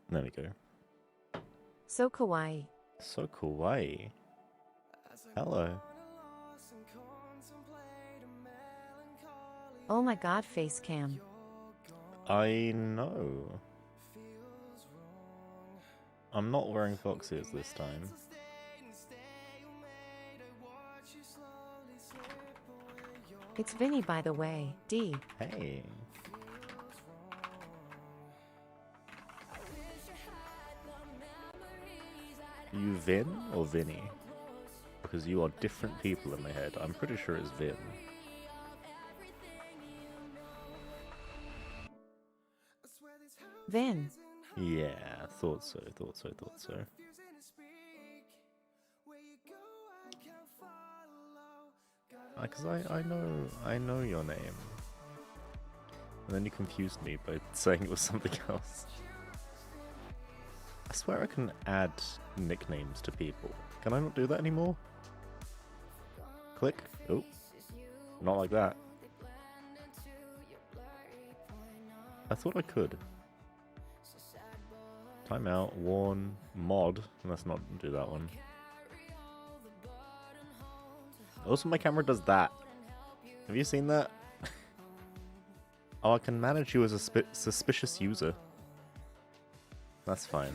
There we go. So kawaii. So kawaii. Hello. Oh my god, face cam. I know. I'm not wearing foxes this time. It's Vinny, by the way. D. Hey. You Vin or Vinny? Because you are different people in my head. I'm pretty sure it's Vin. Vin. Yeah, thought so, thought so. Because I know your name. And then you confused me by saying it was something else. I swear I can add nicknames to people. Can I not do that anymore? Click. Oh. Not like that. I thought I could. Timeout, warn, mod. Let's not do that one. Also, my camera does that. Have you seen that? Oh, I can manage you as a suspicious user. That's fine.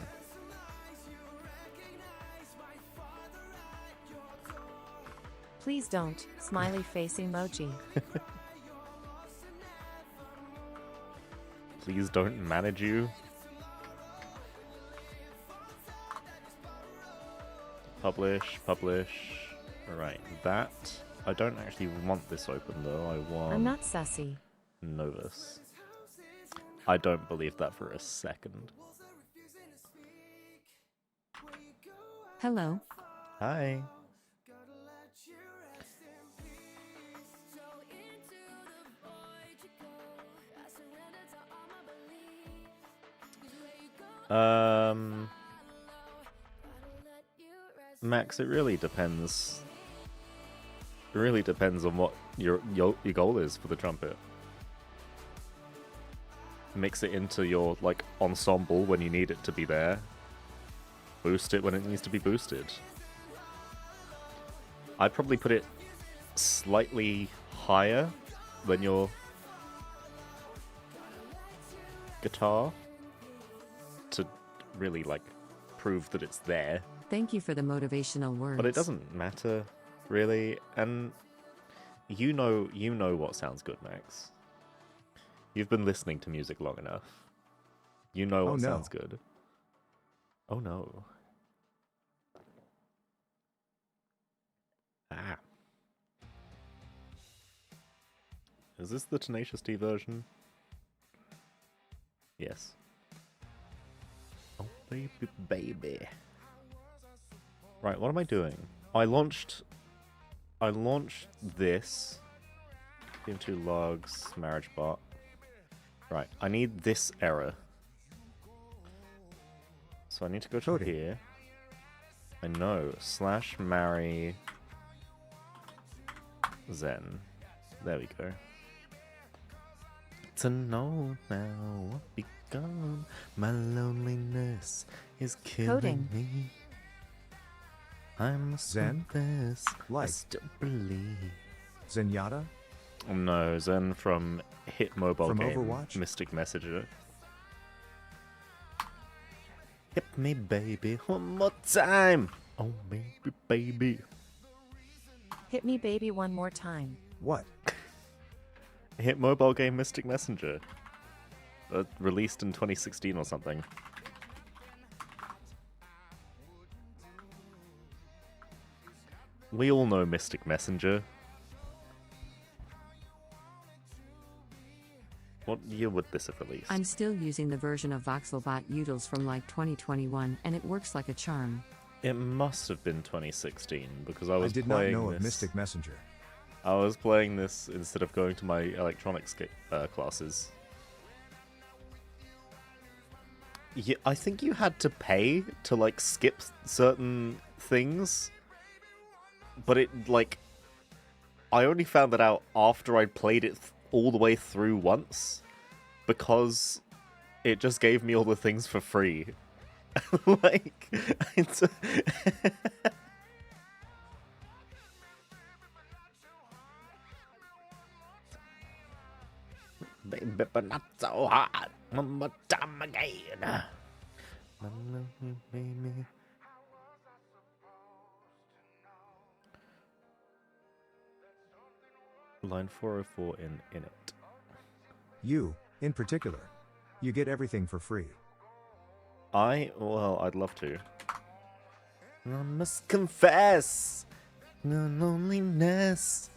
Please don't. Smiley face emoji. Please don't manage you. Publish. Right, that. I don't actually want this open though. I want. I'm not sussy. Novus. I don't believe that for a second. Hello. Hi. Max, it really depends. It really depends on what your goal is for the trumpet. Mix it into your like ensemble when you need it to be there. Boost it when it needs to be boosted. I'd probably put it slightly higher than your guitar to really like prove that it's there. Thank you for the motivational words. But it doesn't matter really, and you know what sounds good, Max. You've been listening to music long enough. You know what sounds good. Oh no. Ah. Is this the Tenacious D version? Yes. Oh baby, baby. Right, what am I doing? I launched this. Into logs, marriage bot. Right, I need this error. So I need to go to here. I know. / marry Zen. There we go. To know now what begun. My loneliness is killing me. I'm Zen? I still believe. Zenyatta? Oh no, Zen from hit mobile From game Overwatch? Mystic Messenger. Hit me, baby, one more time. Oh, baby, baby. Hit me, baby, one more time. What? Hit mobile game Mystic Messenger. Released in 2016 or something. We all know Mystic Messenger. What year would this have released? I'm still using the version of VoxelBot Utils from like 2021, and it works like a charm. It must have been 2016 because I I was did not playing know this. of Mystic Messenger. I was playing this instead of going to my electronics classes. Yeah, I think you had to pay to like skip certain things, but it like I only found that out after I'd played it all the way through once, because it just gave me all the things for free. Like, it's. Baby, but not so hard. One more time again. Line 404 in it. You, in particular. You get everything for free. Well, I'd love to. I must confess, the loneliness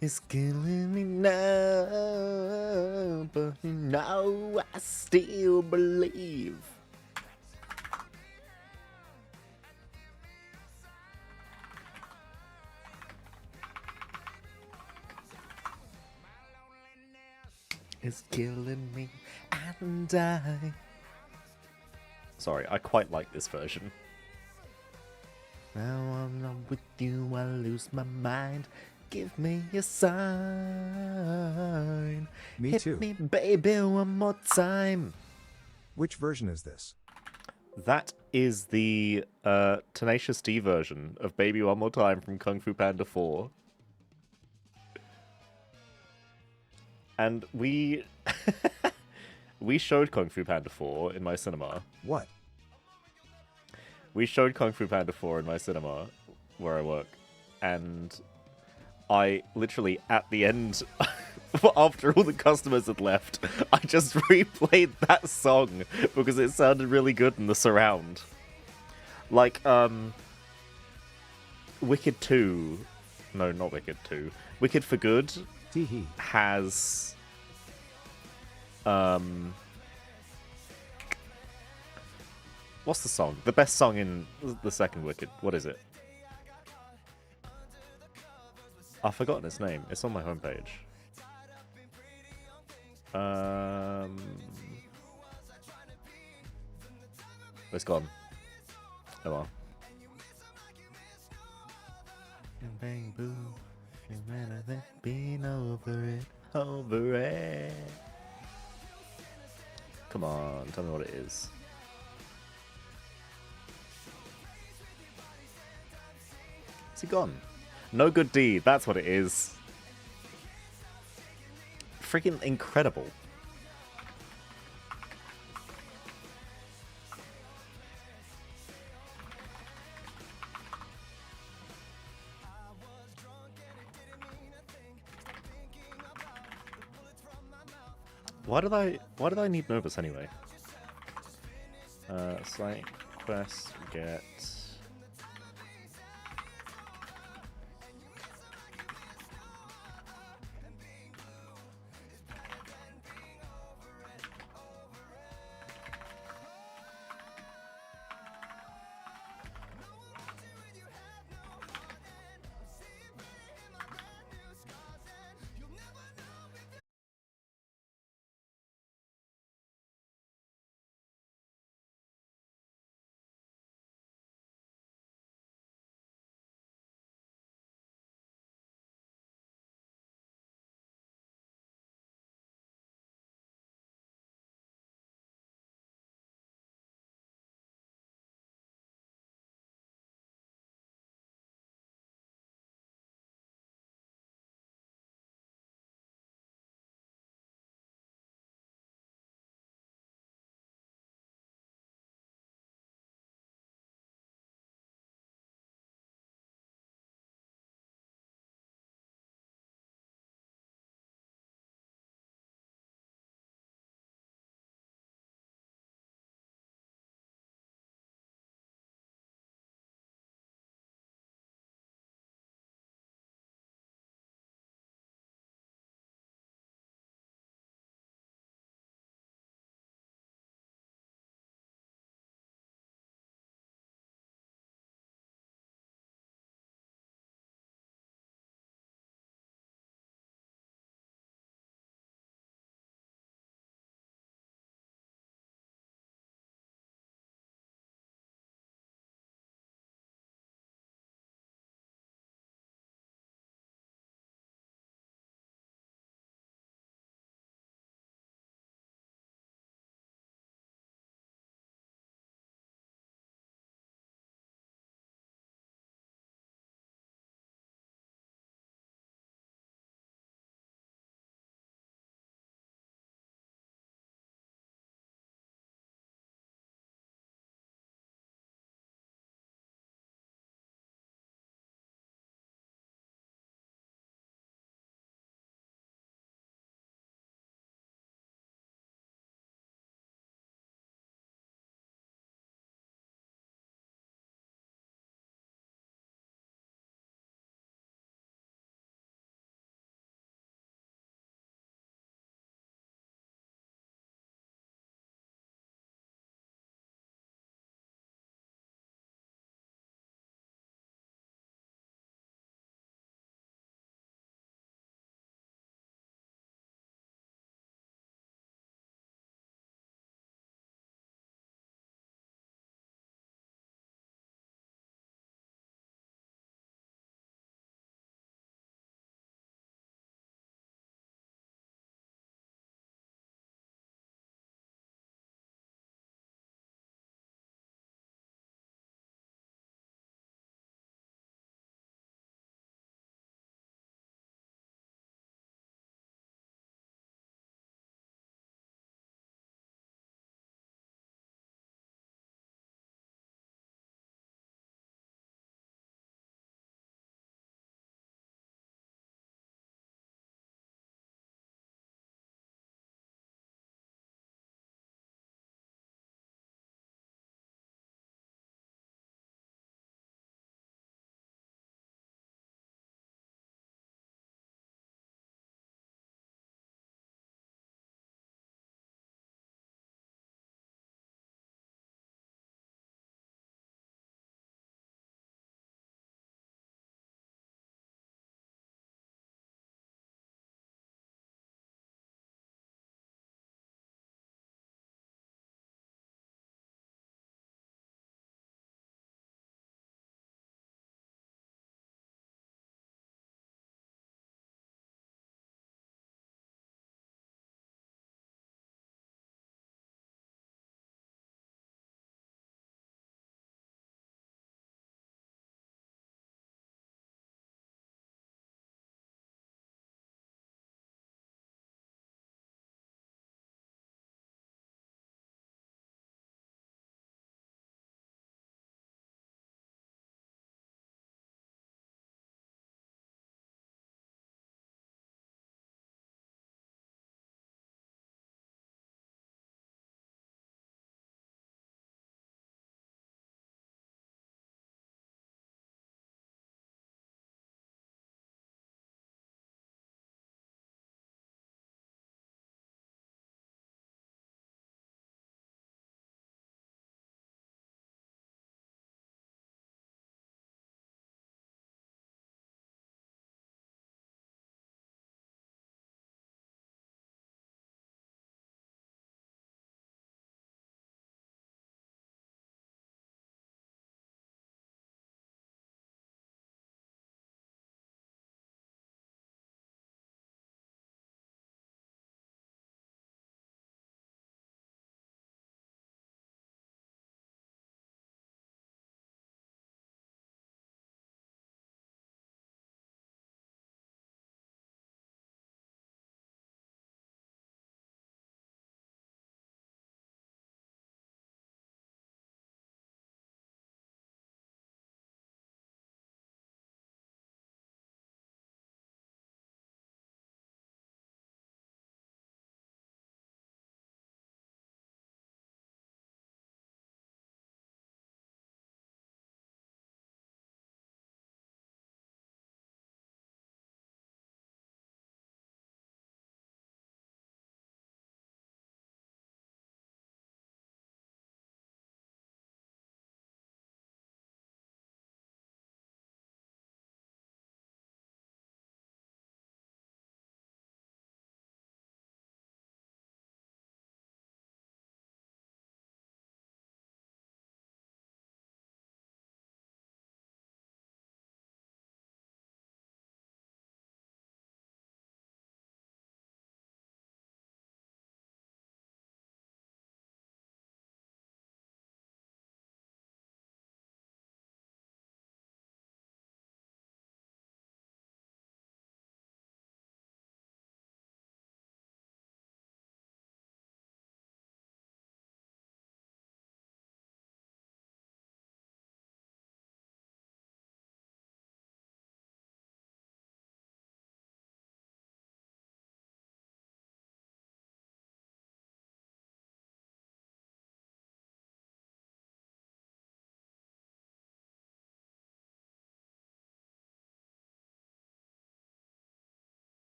is killing me now, but now I still believe. Is killing me and I. Sorry, I quite like this version. Now I'm not with you, I lose my mind. Give me a sign. Me Hit too. me, baby, one more time. Which version is this? That is the Tenacious D version of Baby One More Time from Kung Fu Panda 4. And we we showed Kung Fu Panda 4 in my cinema. What? We showed Kung Fu Panda 4 in my cinema where I work, and I literally, at the end, after all the customers had left, I just replayed that song because it sounded really good in the surround. Like, Wicked 2... No, not Wicked 2. Wicked for Good Teehee. has... What's the song? The best song in the second Wicked. What is it? I've forgotten its name. It's on my homepage. It's gone. Oh well. Bang boo, humanity been over it. Come on, tell me what it is. Is he gone? No Good Deed, that's what it is. Freaking incredible. Why did I need Novus anyway? Slight quest, get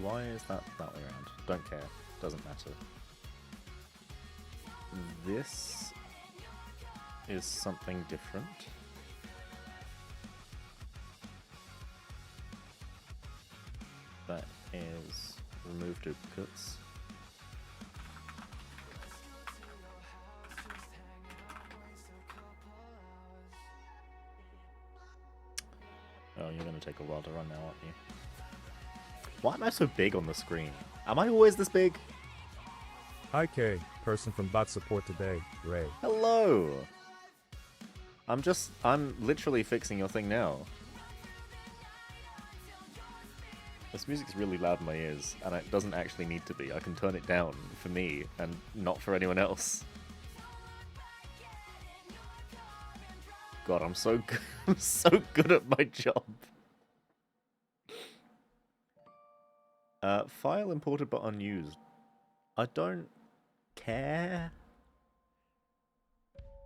Why is that that way around? Don't care. Doesn't matter. This is something different. That is remove duplicates. Oh, you're gonna take a while to run now, aren't you? Why am I so big on the screen? Am I always this big? Hi K, person from bot support today, Ray. Hello! I'm literally fixing your thing now. This music's really loud in my ears, and it doesn't actually need to be. I can turn it down for me, and not for anyone else. God, I'm so good. I'm so good at my job. File imported but unused. I don't care.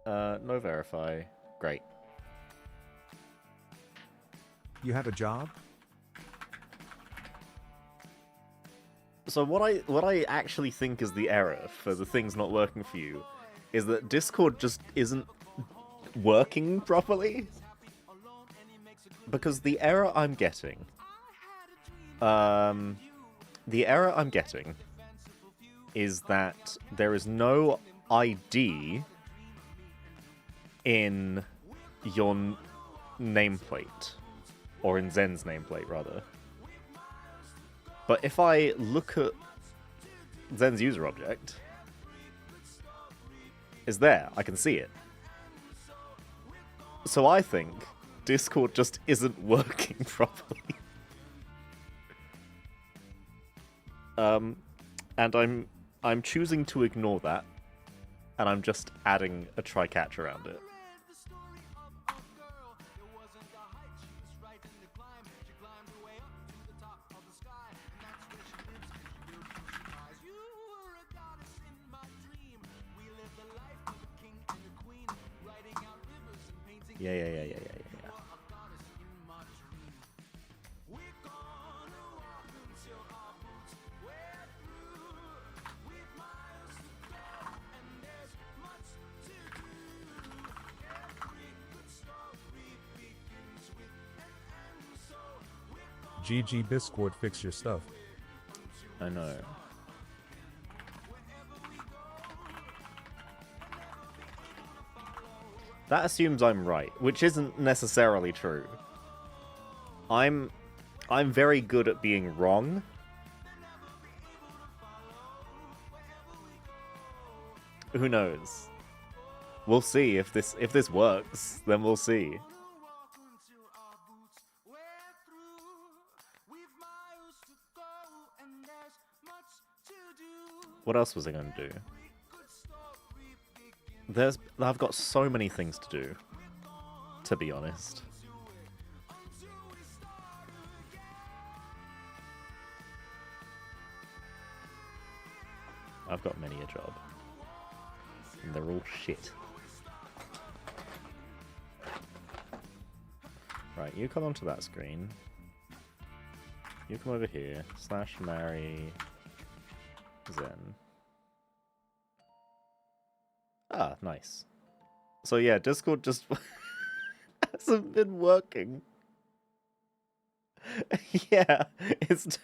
No verify. Great. You have a job? So what I actually think is the error for the things not working for you is that Discord just isn't working properly. Because the error I'm getting is that there is no ID in your nameplate, or in Zen's nameplate rather. But if I look at Zen's user object, it's there. I can see it. So I think Discord just isn't working properly. And I'm choosing to ignore that, and I'm just adding a try catch around it. Yeah. GG Discord, fix your stuff. I know. That assumes I'm right, which isn't necessarily true. I'm very good at being wrong. Who knows? We'll see if this works, then we'll see. What else was I going to do? I've got so many things to do, to be honest. I've got many a job. And they're all shit. Right, you come onto that screen. You come over here. / marry Zen. Ah, nice. So yeah, Discord just hasn't been working. Yeah, it's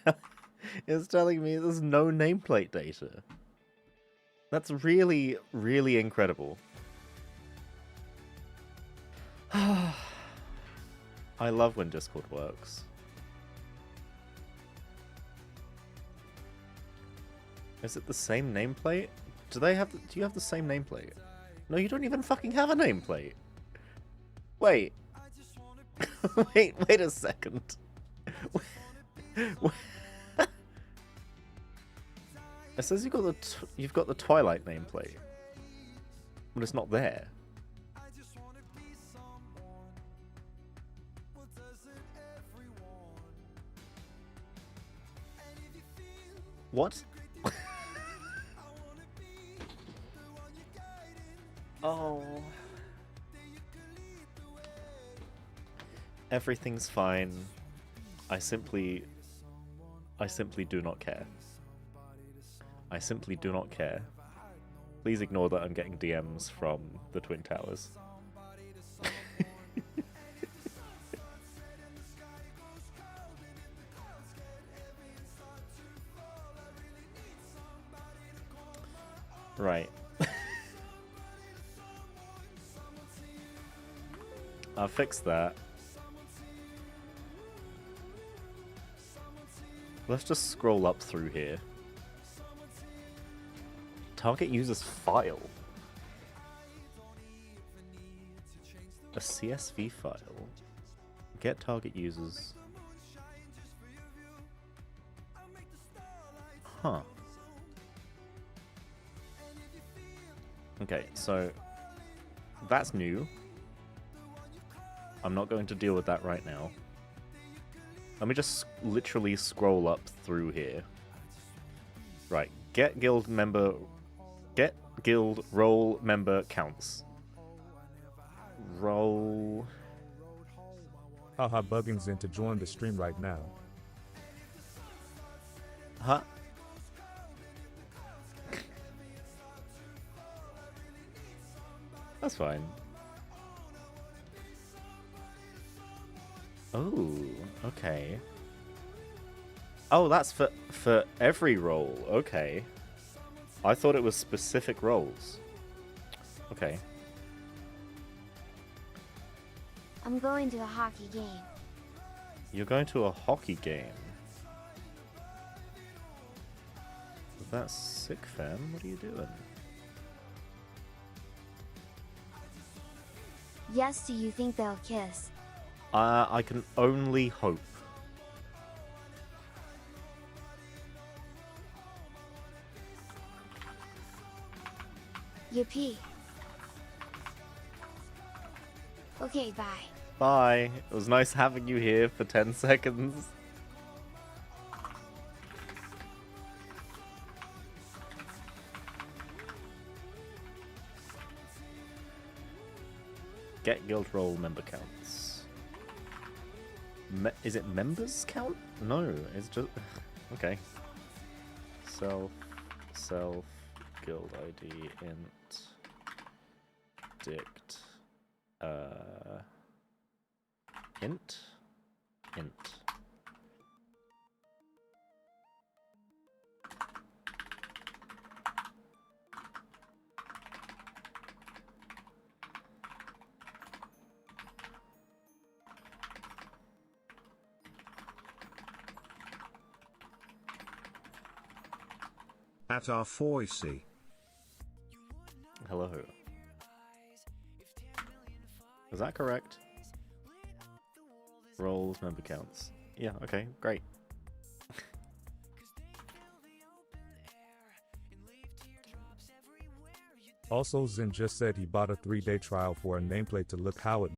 telling me there's no nameplate data. That's really, really incredible. I love when Discord works. Is it the same nameplate? Do you have the same nameplate? No, you don't even fucking have a nameplate. Wait. wait a second. It says you've got the Twilight nameplate, but it's not there. What? Oh. Everything's fine. I simply I simply do not care. I simply do not care. Please ignore that I'm getting DMs from the Twin Towers. Right. I'll fix that. Let's just scroll up through here. Target user's file. A CSV file. Get target users. Huh. Okay, so that's new. I'm not going to deal with that right now. Let me just literally scroll up through here. Right, get guild role member counts. Role. Haha, Bugging's in to join the stream right now. Huh? That's fine. Oh, okay. Oh, that's for every role. Okay. I thought it was specific roles. Okay. I'm going to a hockey game. You're going to a hockey game. That's sick, fam. What are you doing? Yes, do you think they'll kiss? I can only hope. Yippee. Okay, bye. Bye. It was nice having you here for 10 seconds. Get guild role member counts. Is it members count? No, it's just... Okay. Self, guild ID, int, dict, int. At our coC. Hello. Is that correct? Roles, member counts. Yeah, okay, great. Also, Zen just said he bought a 3-day trial for a nameplate to look how it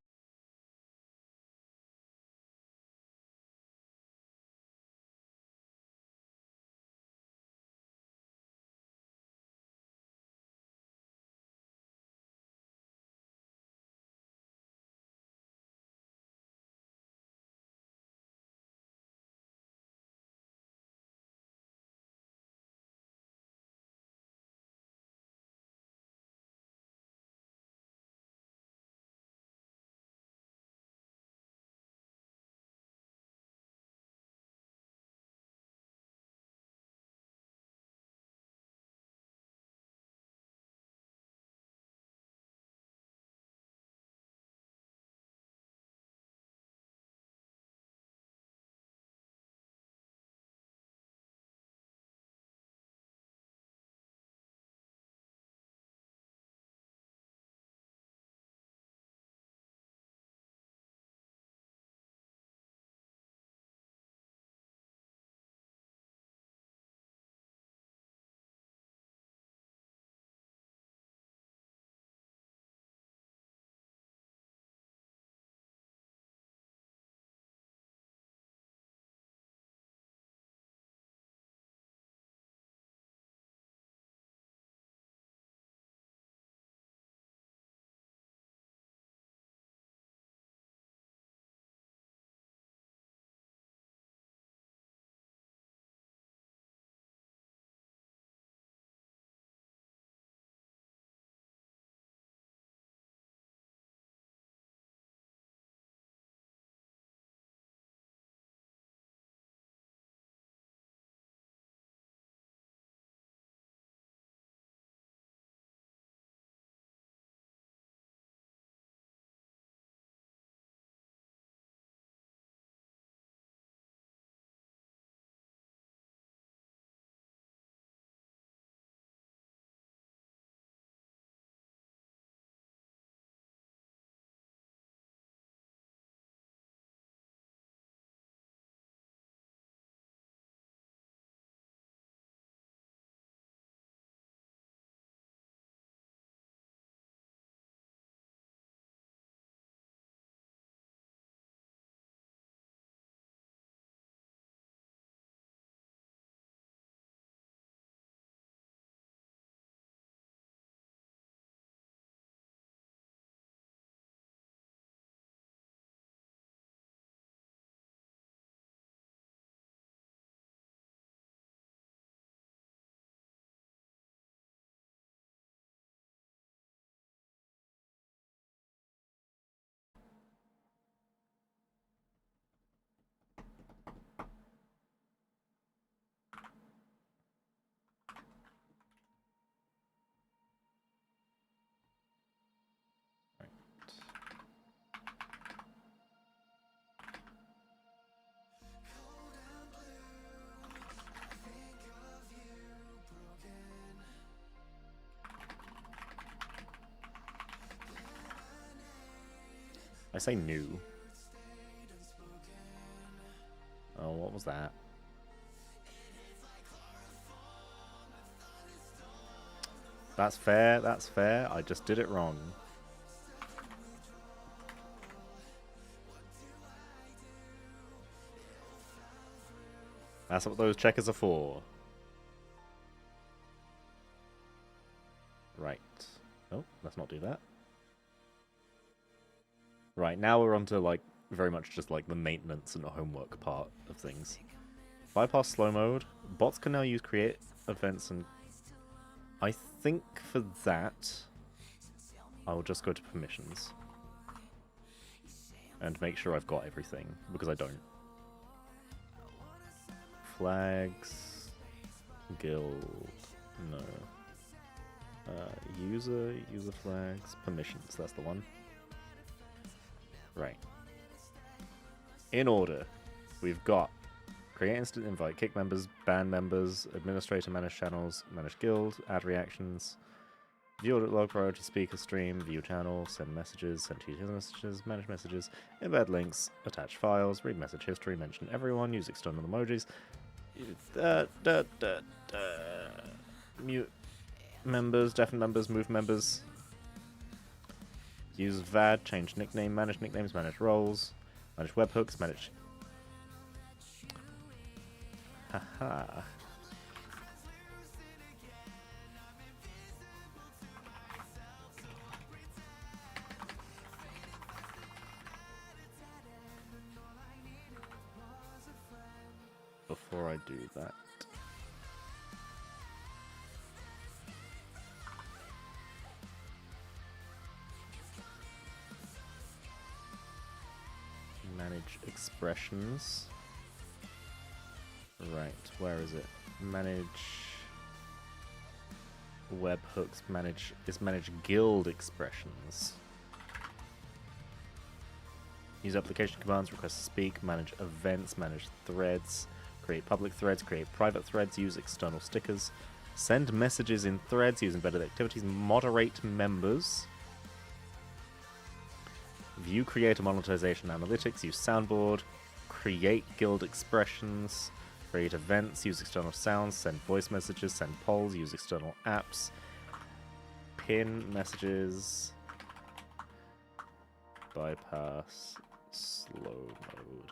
I say new. Oh, what was that? That's fair, that's fair. I just did it wrong. That's what those checkers are for. Right. Oh, let's not do that. Right, now we're on to, like, very much just, like, the maintenance and homework part of things. Bypass slow mode. Bots can now use create events, and I think for that, I'll just go to permissions. And make sure I've got everything, because I don't. Flags. Guild. No. User flags, permissions, that's the one. Right. In order, we've got create instant invite, kick members, ban members, administrator, manage channels, manage guild, add reactions, view audit log, priority speaker stream, view channel, send messages, send TTS messages, manage messages, embed links, attach files, read message history, mention everyone, use external emojis, mute members, deafen members, move members, use VAD, change nickname, manage nicknames, manage roles, manage webhooks, manage... Haha. Before I do that... manage expressions. Right, where is it? Manage webhooks, manage guild expressions. Use application commands, request to speak, manage events, manage threads, create public threads, create private threads, use external stickers, send messages in threads, use embedded activities, moderate members. View creator monetization analytics, use soundboard, create guild expressions, create events, use external sounds, send voice messages, send polls, use external apps, pin messages, bypass slow mode.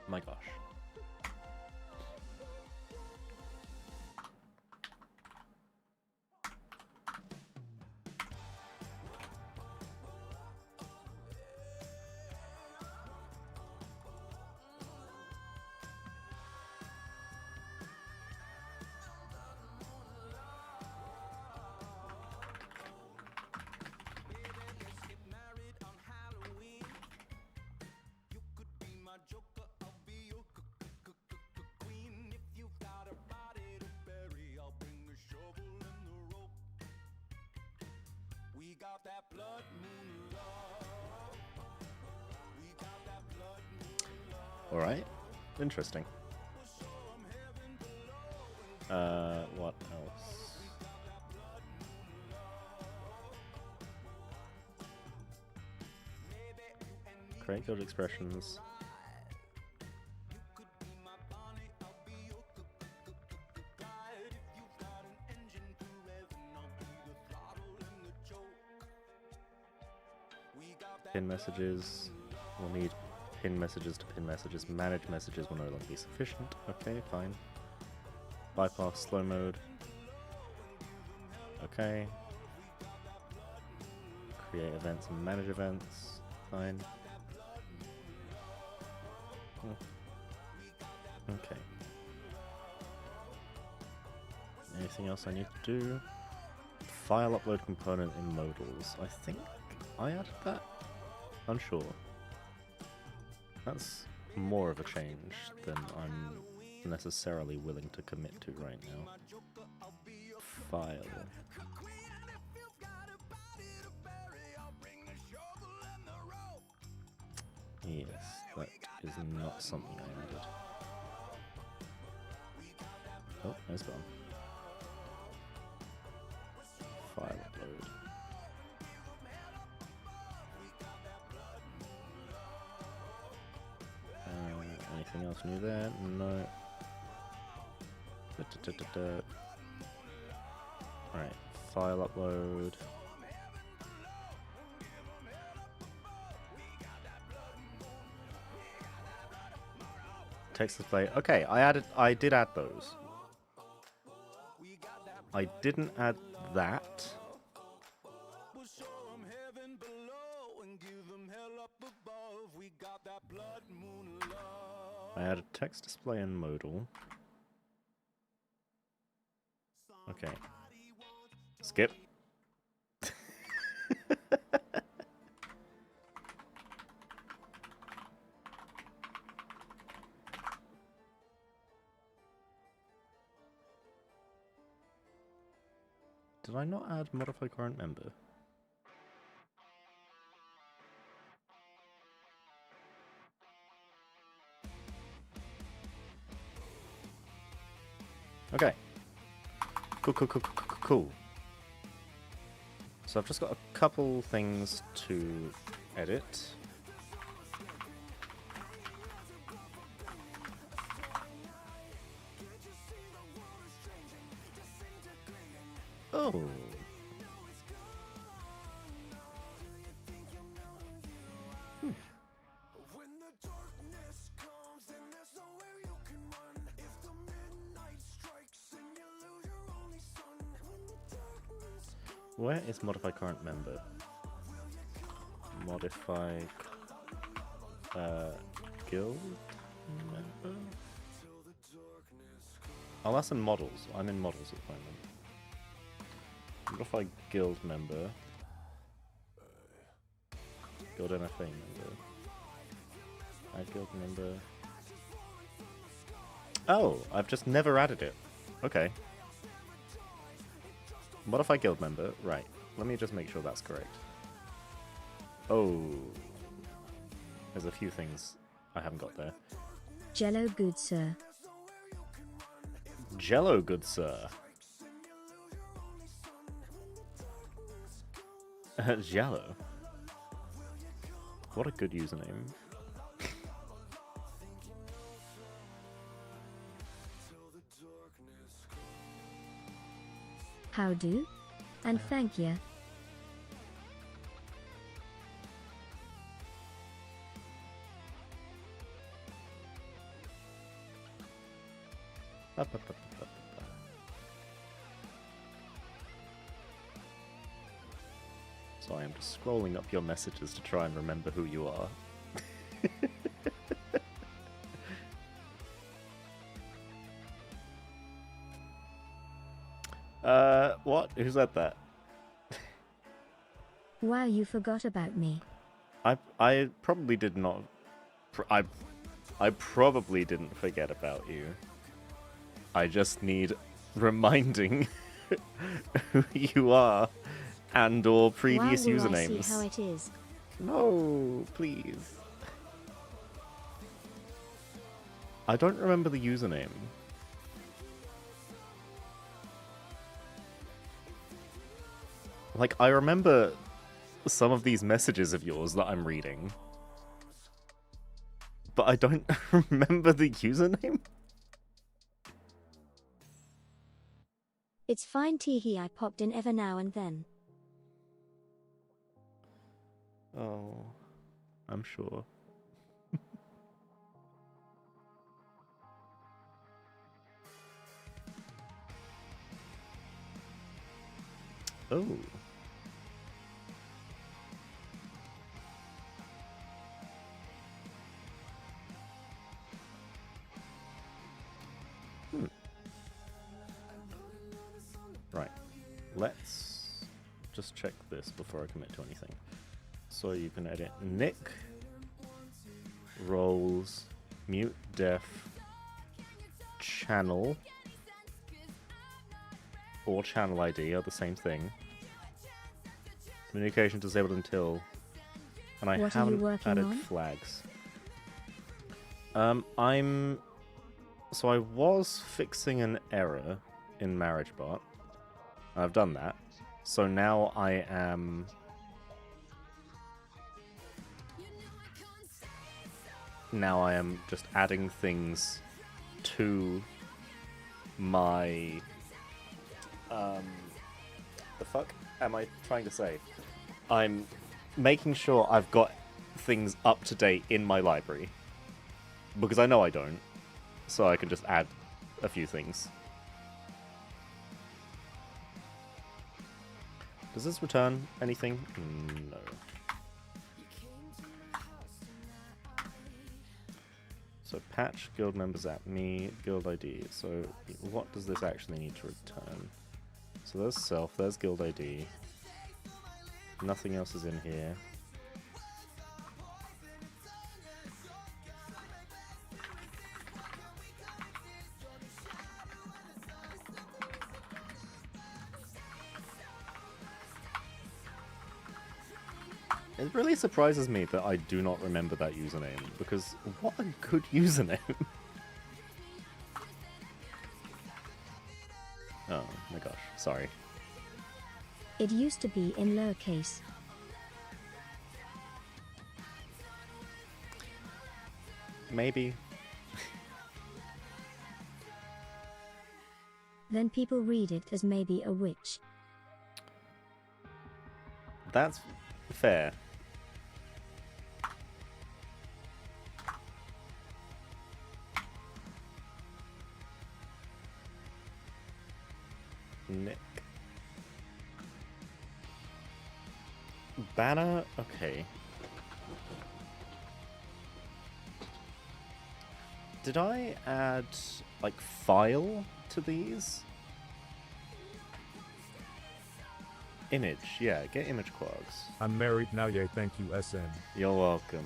My gosh. Alright, interesting. What else? Create guild expressions. Pin messages. We'll need pin messages to pin messages. Manage messages will no longer be sufficient. Okay, fine. Bypass slow mode. Okay. Create events and manage events. Fine. Okay. Anything else I need to do? File upload component in modals. I think I added that? Unsure. That's more of a change than I'm necessarily willing to commit to right now. File. Yes, that is not something I added. Oh, there's gone. File upload. Anything else new there? No. Alright, file upload. Text display. Okay, I did add those. I didn't add that. I added text display and modal. Okay. Skip. Did I not add modify current member? Okay. Cool. So I've just got a couple things to edit. Oh. Where is modify current member? Modify guild member? Oh, that's in models. I'm in models at the moment. Modify guild member. Guild NFA member. Add guild member. Oh, I've just never added it. Okay. Modify guild member. Right. Let me just make sure that's correct. Oh. There's a few things I haven't got there. Jello good sir. Jello good sir. Jello. What a good username. How do? And thank ya. Sorry, I'm just scrolling up your messages to try and remember who you are. What? Who said that? Wow, you forgot about me. I probably did not. I probably didn't forget about you. I just need reminding who you are and or previous Why will usernames. I see how it is? No, please. I don't remember the username. Like, I remember some of these messages of yours that I'm reading, but I don't remember the username. It's fine, teehee. I popped in ever now and then. Oh, I'm sure. Oh. Right. Let's just check this before I commit to anything. So you can edit nick, roles, mute def, channel, or channel ID are the same thing. Communication disabled until, and I What are you haven't working added on? flags. So I was fixing an error in MarriageBot. I've done that. So now I am... Now I am just adding things to my... the fuck am I trying to say? I'm making sure I've got things up to date in my library. Because I know I don't. So I can just add a few things. Does this return anything? No. So patch guild members at me, guild ID. So what does this actually need to return? So there's self, there's guild ID. Nothing else is in here. It really surprises me that I do not remember that username, because what a good username! Oh my gosh, sorry. It used to be in lowercase. Maybe. Then people read it as maybe a witch. That's fair. Nick. Banner? Okay. Did I add, like, file to these? Image, yeah, get image quags. I'm married now, yay, thank you, SN. You're welcome.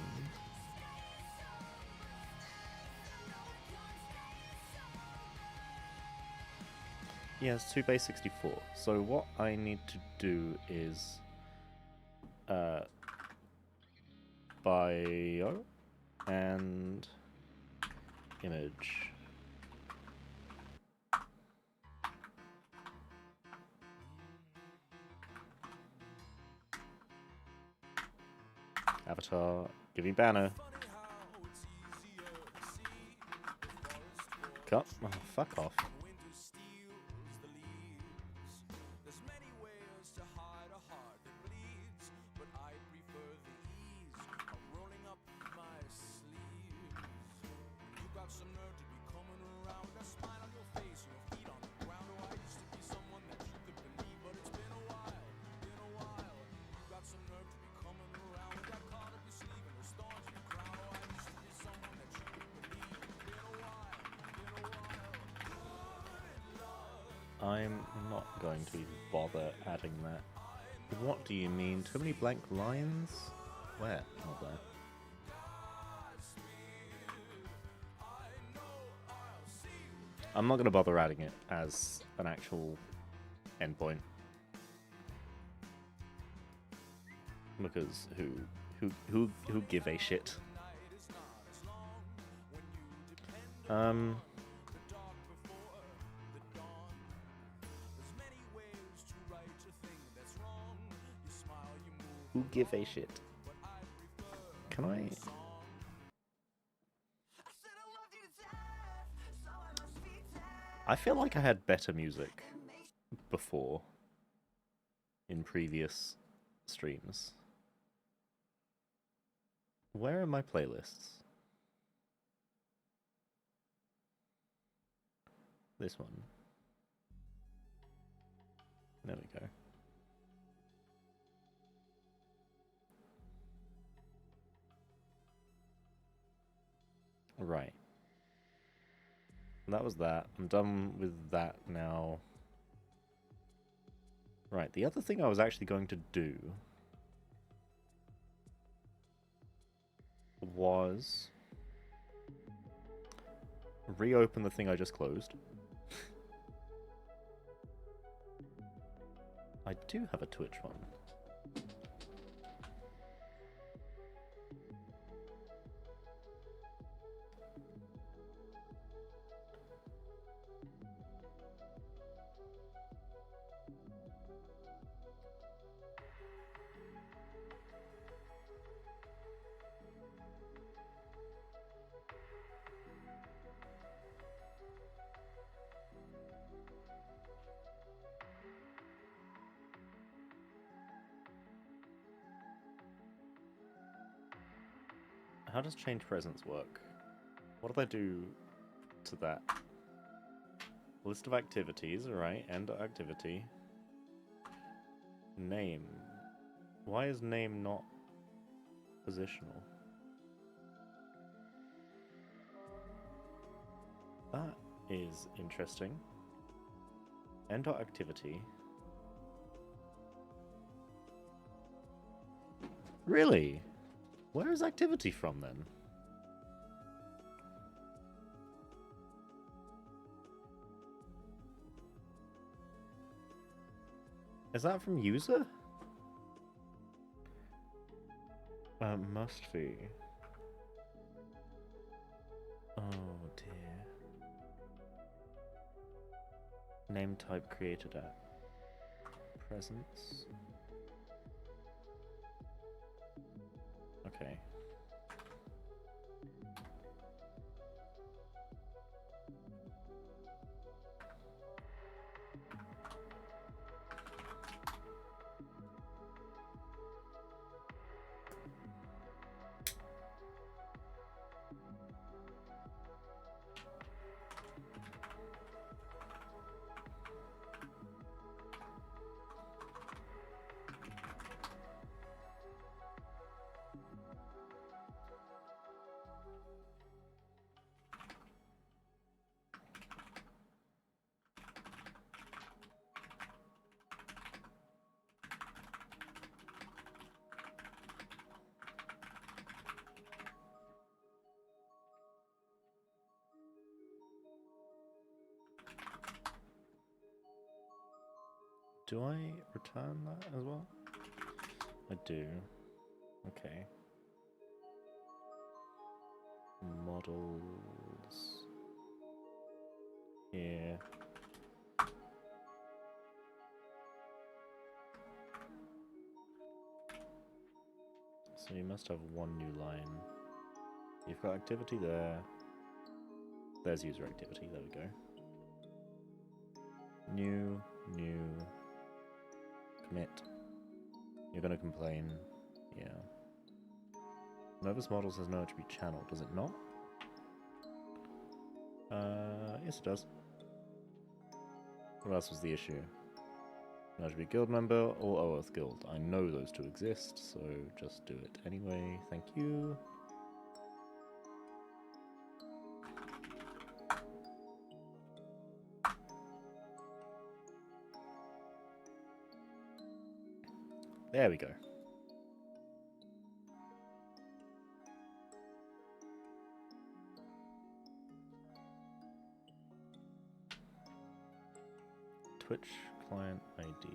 Yeah, it's 2 base 64. So what I need to do is bio and image. Avatar, give me banner. Cut. Oh, fuck off. I'm not going to bother adding that. What do you mean? Too many blank lines? Where? Not there. I'm not going to bother adding it as an actual endpoint. Because who give a shit? Who give a shit? Can I? I feel like I had better music before in previous streams. Where are my playlists? This one. There we go. Right. That was that. I'm done with that now. Right, the other thing I was actually going to do was reopen the thing I just closed. I do have a Twitch one. How does change presence work? What do I do to that? List of activities, alright, end activity. Name. Why is name not positional? That is interesting. End activity. Really? Where is activity from then? Is that from user? Must be. Oh dear. Name type created at presence. Okay. Do I return that as well? I do. Okay. Models. Here. So you must have one new line. You've got activity there. There's user activity, there we go. New. Commit. You're gonna complain. Yeah. Novus models has no attribute channel, does it not? Yes it does. What else was the issue? No attribute guild member or Oath guild. I know those two exist, so just do it anyway. Thank you. There we go. Twitch client ID.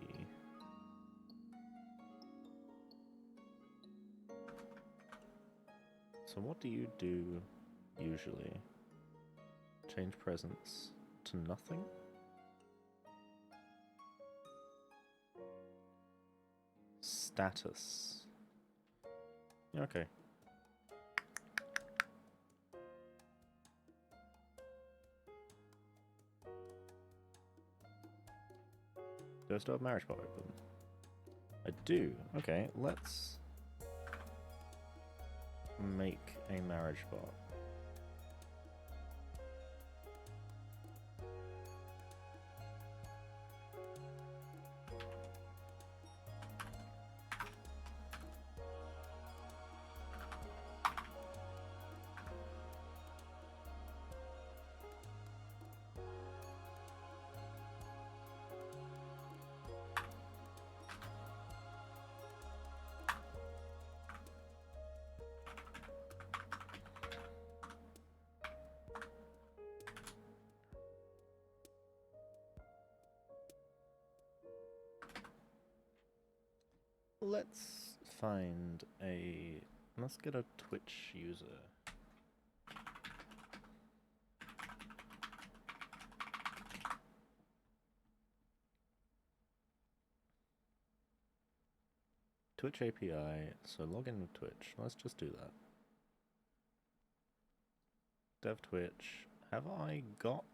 So what do you do usually? Change presence to nothing? Status. Yeah, okay. Do I still have marriage bot open? I do. Okay, let's make a marriage bot. Let's find a... Let's get a Twitch user. Twitch API, so log in with Twitch. Let's just do that. Dev Twitch. Have I got...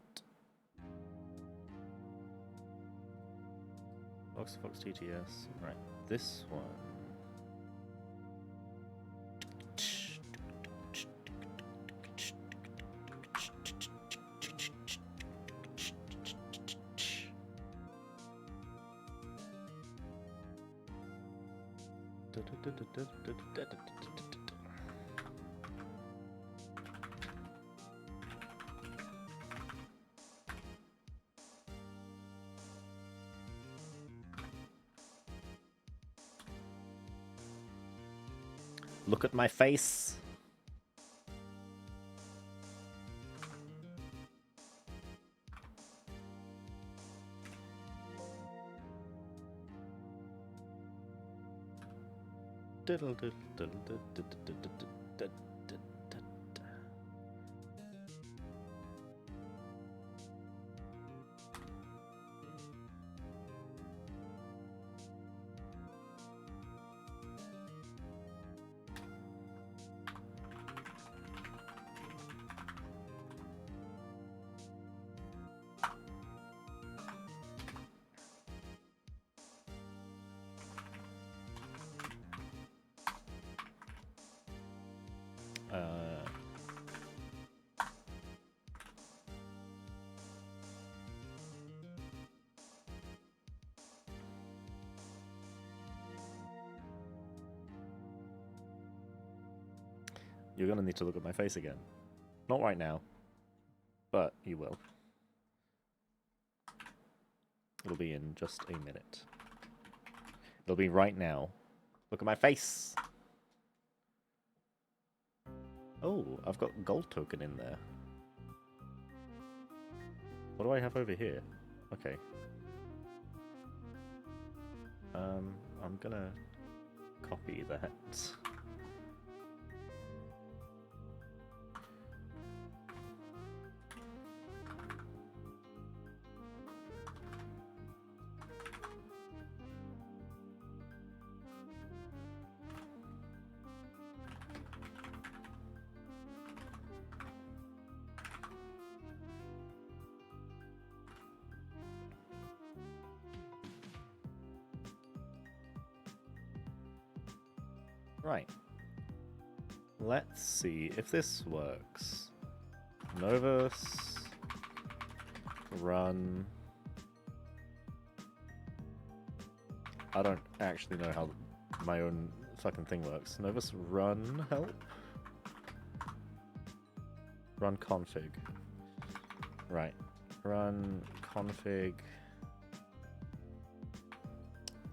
Fox TTS. Right, this one. Look at my face. You're gonna need to look at my face again. Not right now, but you will. It'll be in just a minute. It'll be right now. Look at my face! Oh, I've got gold token in there. What do I have over here? Okay. I'm gonna copy that. Right. Let's see if this works. Novus. Run. I don't actually know how my own fucking thing works. Novus run help? Run config. Right. Run config.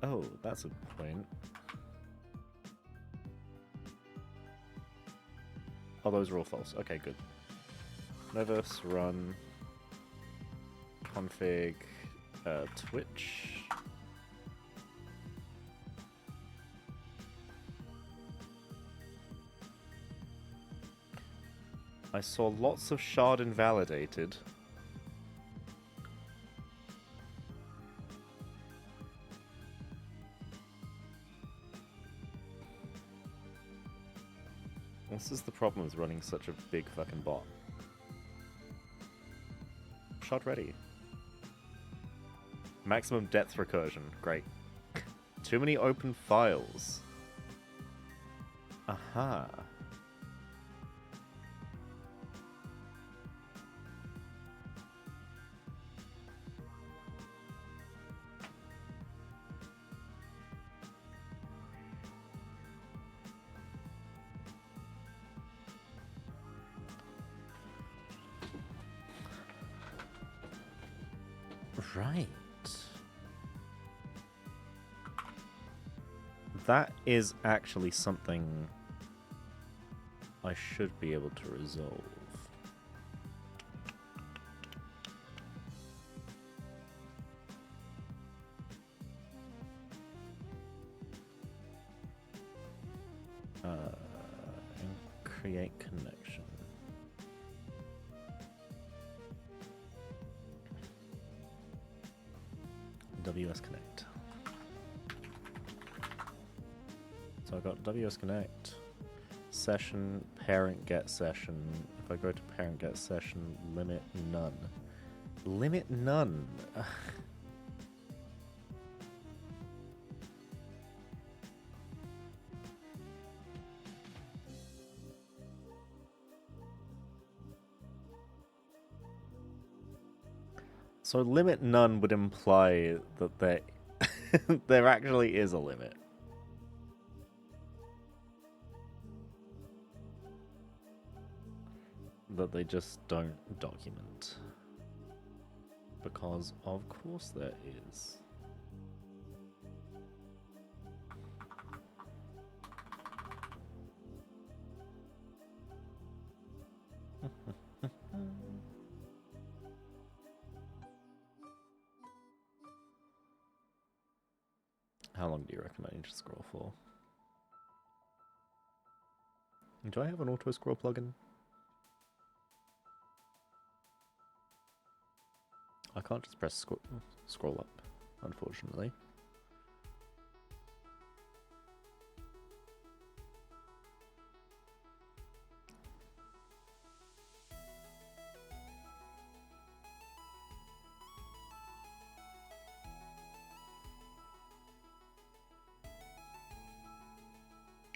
Oh, that's a point. Oh, those are all false. Okay, good. Novus run config Twitch. I saw lots of shard invalidated. This is the problem with running such a big fucking bot. Shot ready. Maximum depth recursion. Great. Too many open files. Aha. Right. That is actually something I should be able to resolve. And create connection. WS Connect. So I got WS Connect, session, parent get session. If I go to parent get session, limit none. Limit none. So limit none would imply that there actually is a limit. that they just don't document. Because of course there is. How long do you reckon I need to scroll for? Do I have an auto scroll plugin? I can't just press scroll up, unfortunately.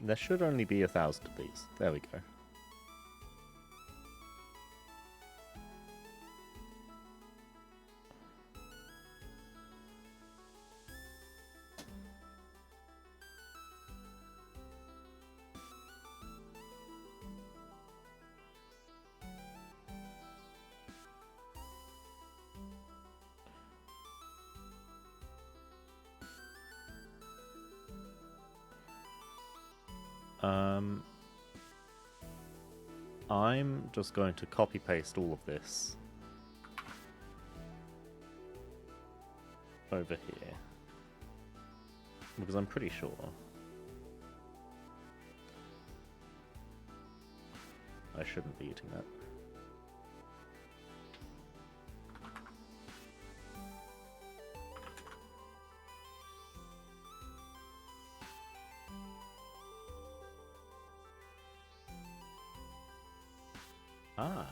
There should only be 1,000 of these. There we go. I'm just going to copy paste all of this over here because I'm pretty sure I shouldn't be eating that. Ah.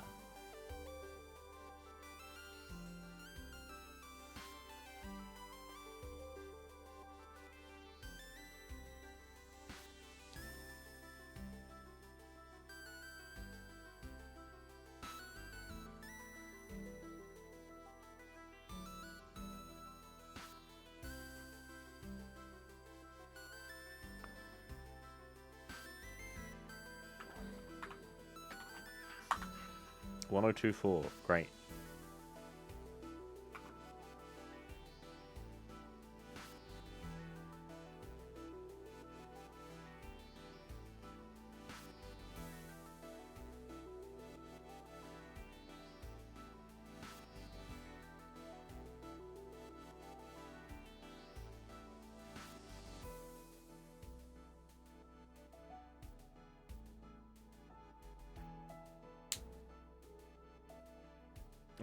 $1024, great.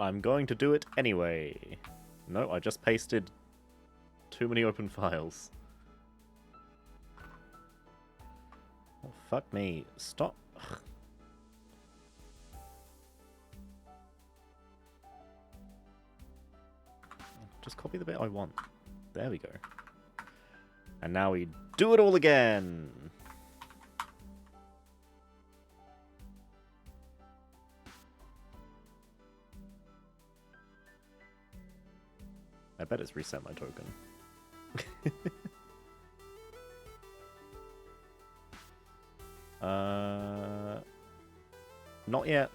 I'm going to do it anyway. No, I just pasted too many open files. Oh, fuck me. Stop. Just copy the bit I want. There we go. And now we do it all again. I bet it's reset my token. Not yet.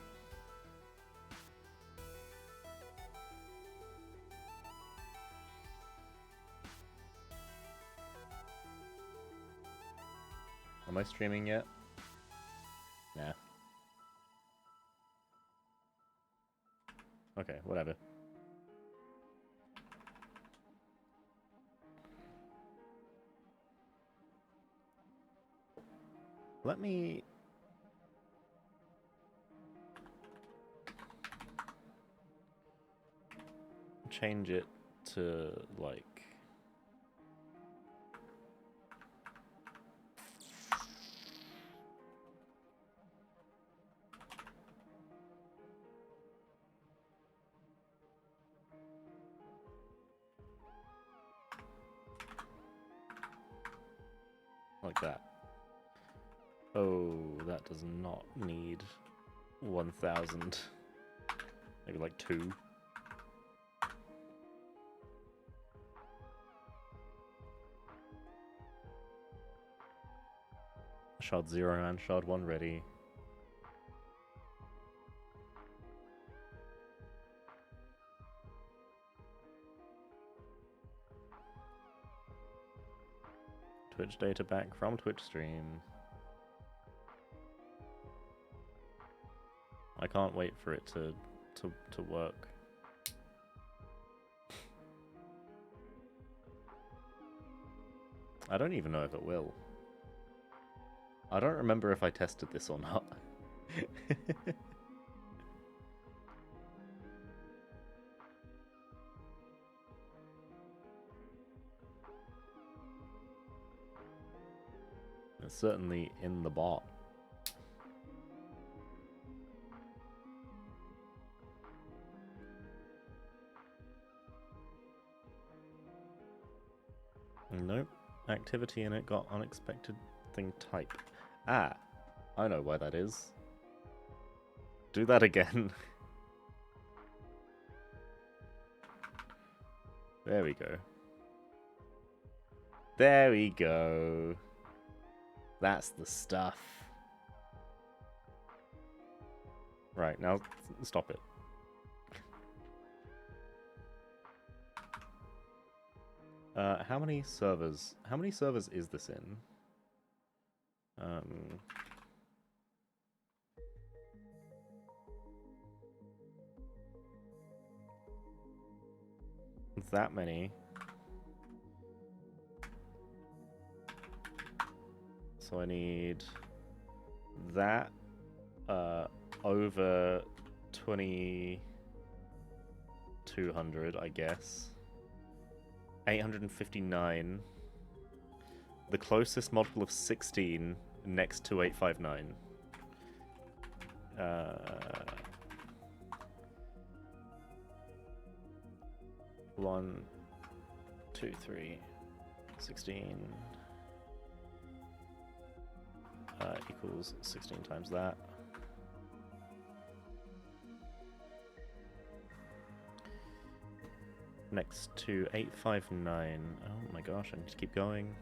Am I streaming yet? Nah. Okay, whatever. Let me... change it to, like... like that. Oh, that does not need 1,000. Maybe like 2. Shard 0 and Shard 1 ready. Twitch data back from Twitch stream. I can't wait for it to work. I don't even know if it will. I don't remember if I tested this or not. It's certainly in the bot. Nope. Activity in it got unexpected thing type. Ah, I know why that is. Do that again. There we go. There we go. That's the stuff. Right, now stop it. How many servers is this in? That many. So I need that over 2200, I guess. 859. The closest multiple of 16 next to 859. 1, 2, 3, 16 equals 16 times that. Next to 859. Oh my gosh, I need to keep going.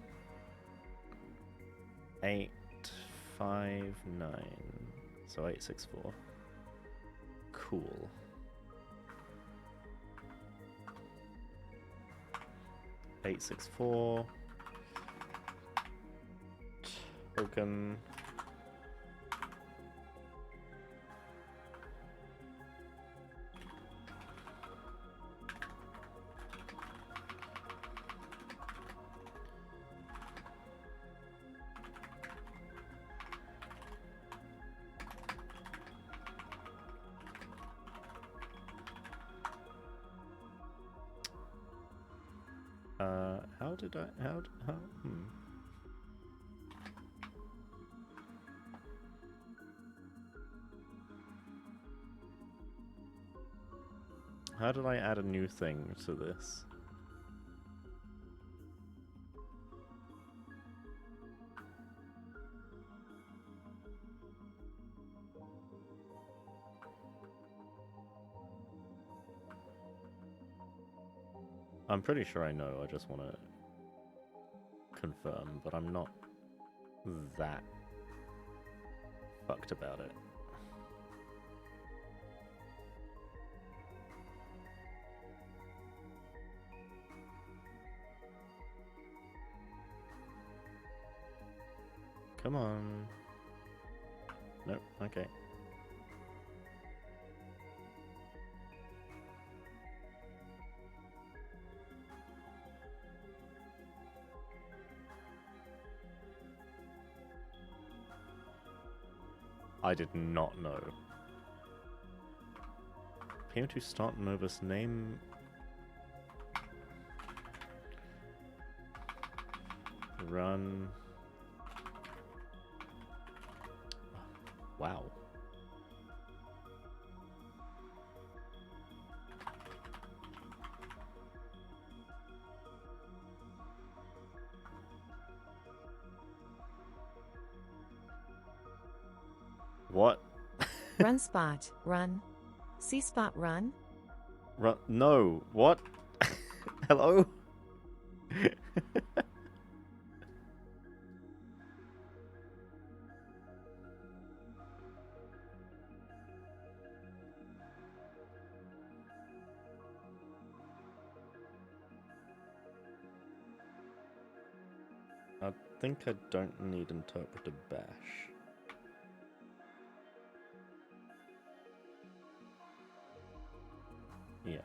859. So 864. Cool. Eight, 6, 4. Token. How did I add a new thing to this? I'm pretty sure I know, I just want to confirm, but I'm not that fucked about it. Come on. Nope, okay. I did not know. PM to start Novus name. Run. Wow. What? Run spot, run. C spot, run. Run? No. What? Hello? think I don't need interpreter bash. Yeah.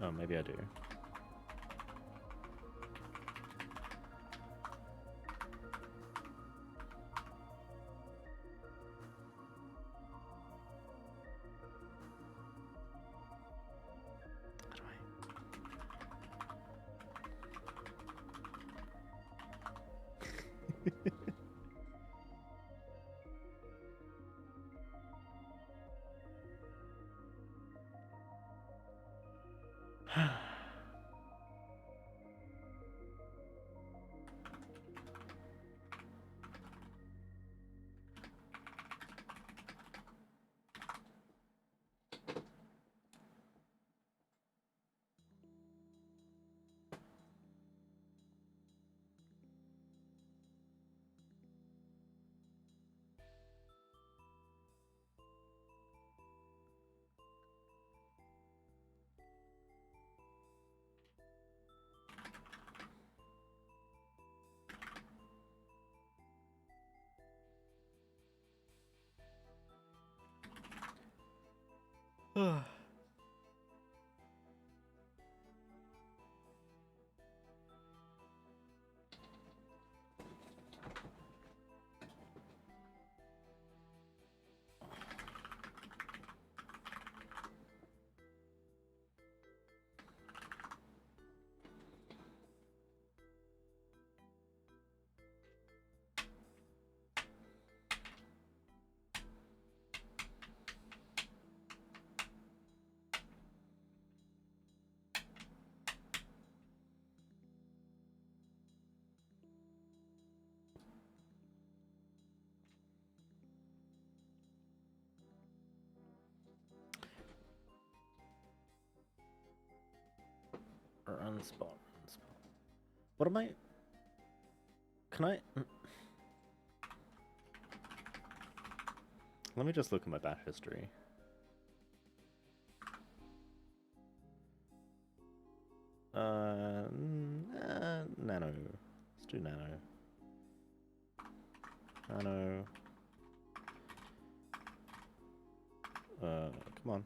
Oh, maybe I do. Unspot. What am I? Can I? Let me just look at my bash history. Nano. Let's do nano. Nano. Come on.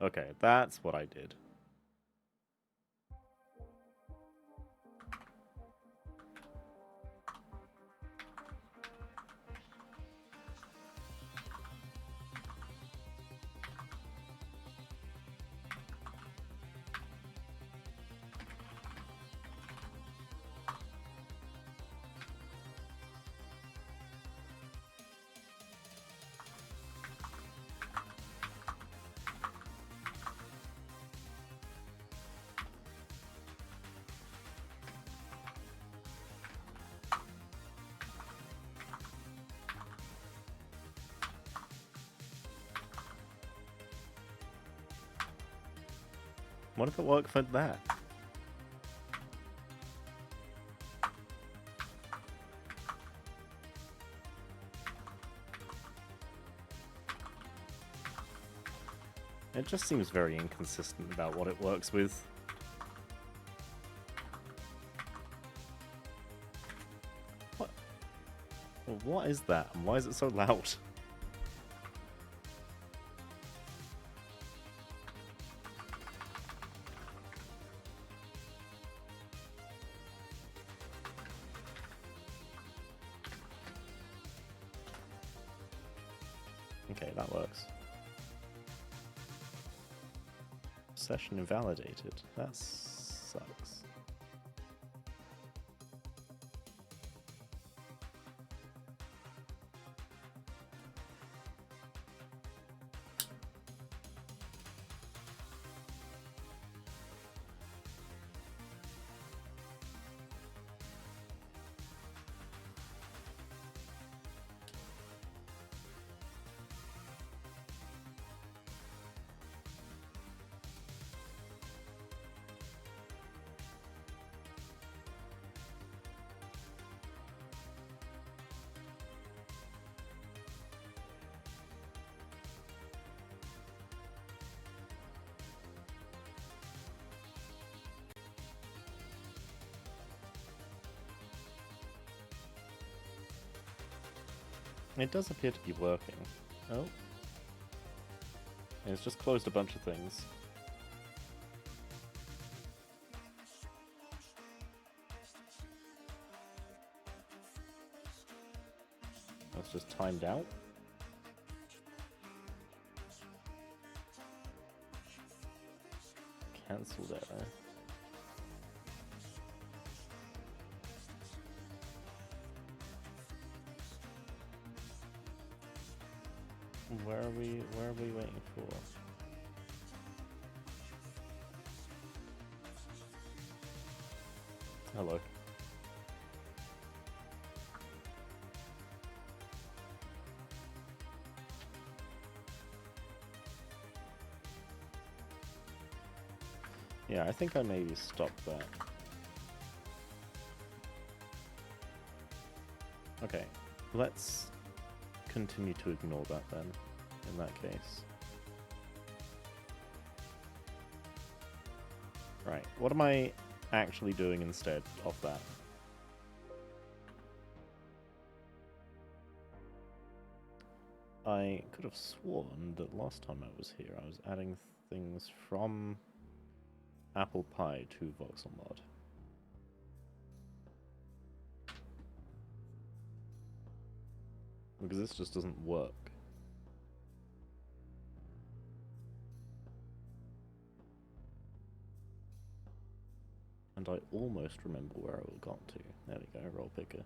Okay, that's what I did. What if it worked for that? It just seems very inconsistent about what it works with. What? What is that? And why is it so loud? Okay, that works. Session invalidated. That sucks. It does appear to be working. Oh. It's just closed a bunch of things. That's just timed out. Cancelled error. Where are we waiting for? Hello. Yeah, I think I maybe stopped that. Okay, let's continue to ignore that then, in that case. Right, what am I actually doing instead of that? I could have sworn that last time I was here I was adding things from Apple Pie to voxel mod. Because this just doesn't work. And I almost remember where I got to. There we go, roll picker.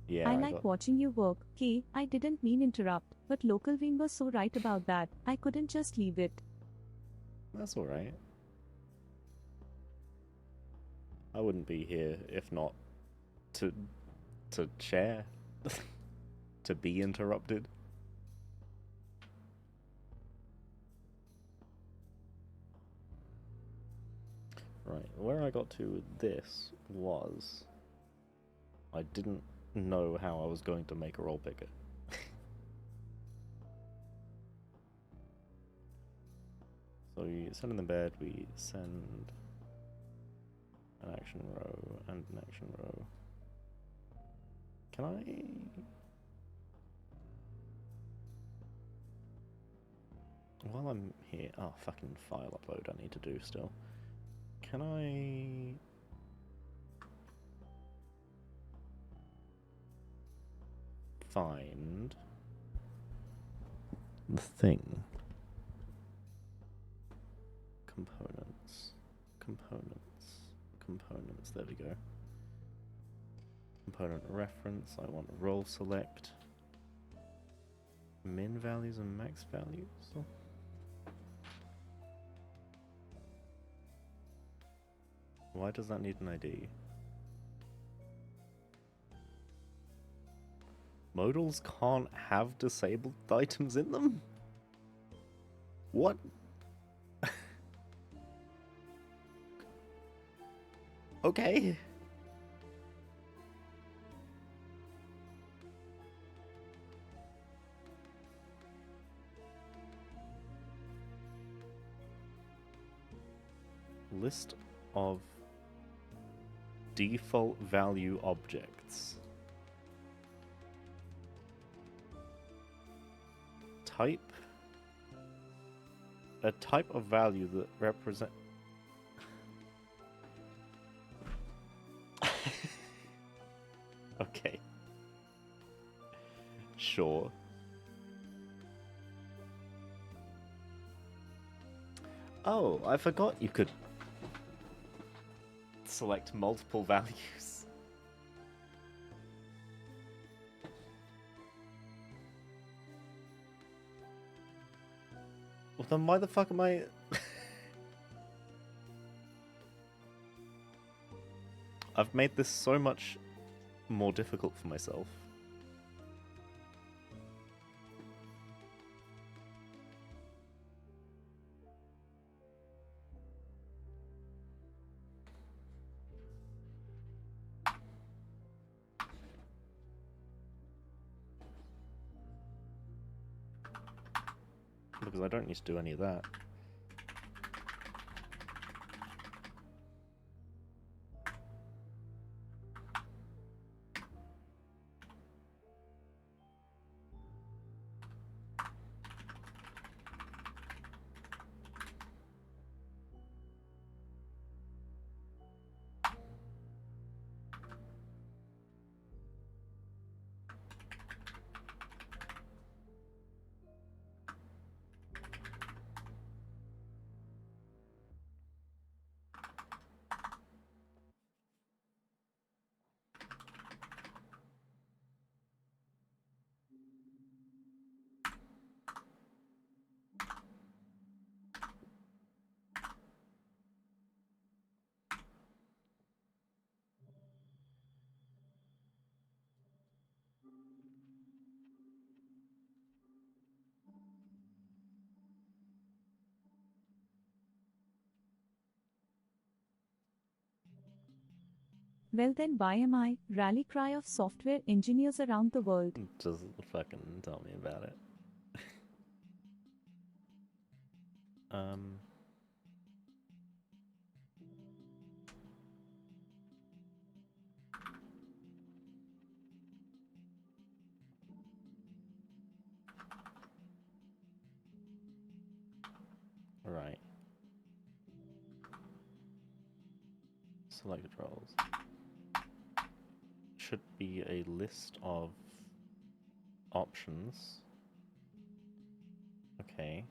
Yeah, I like watching you work, K. I didn't mean interrupt, but local wing was so right about that. I couldn't just leave it. That's alright. I wouldn't be here if not to share. To be interrupted. Right, where I got to with this was I didn't know how I was going to make a roll picker. So we send in the bed, we send an action row and an action row. Can I... While I'm here... Oh, fucking file upload I need to do still. Can I... find... the thing? Components. Components, there we go. Component reference, I want roll select. Min values and max values. Why does that need an ID? Modals can't have disabled items in them? What? Okay. List of default value objects. Type. A type of value that represent... Okay. Sure. Oh, I forgot you could select multiple values. Well, then why the fuck am I... I've made this so much more difficult for myself. Because I don't need to do any of that. Well then why am I? Rally cry of software engineers around the world. Just fucking tell me about it. Right. Select roles. Should be a list of options. Okay.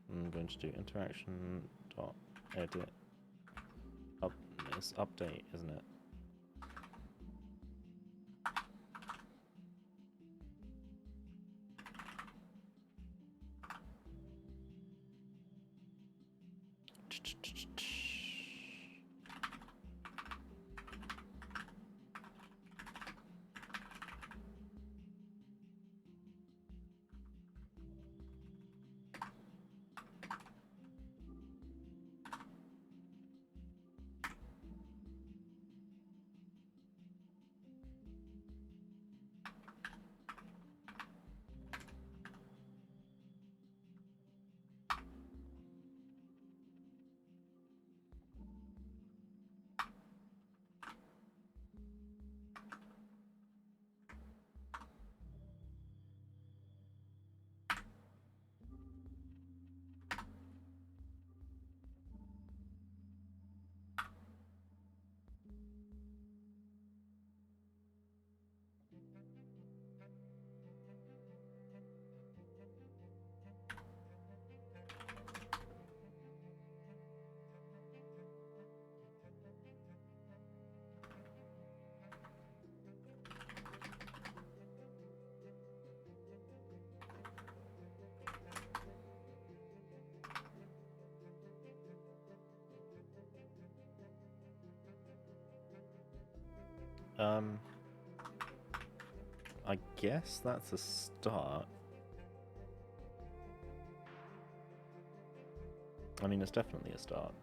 I'm going to do interaction dot edit. It's update, isn't it? I guess that's a start. I mean, it's definitely a start.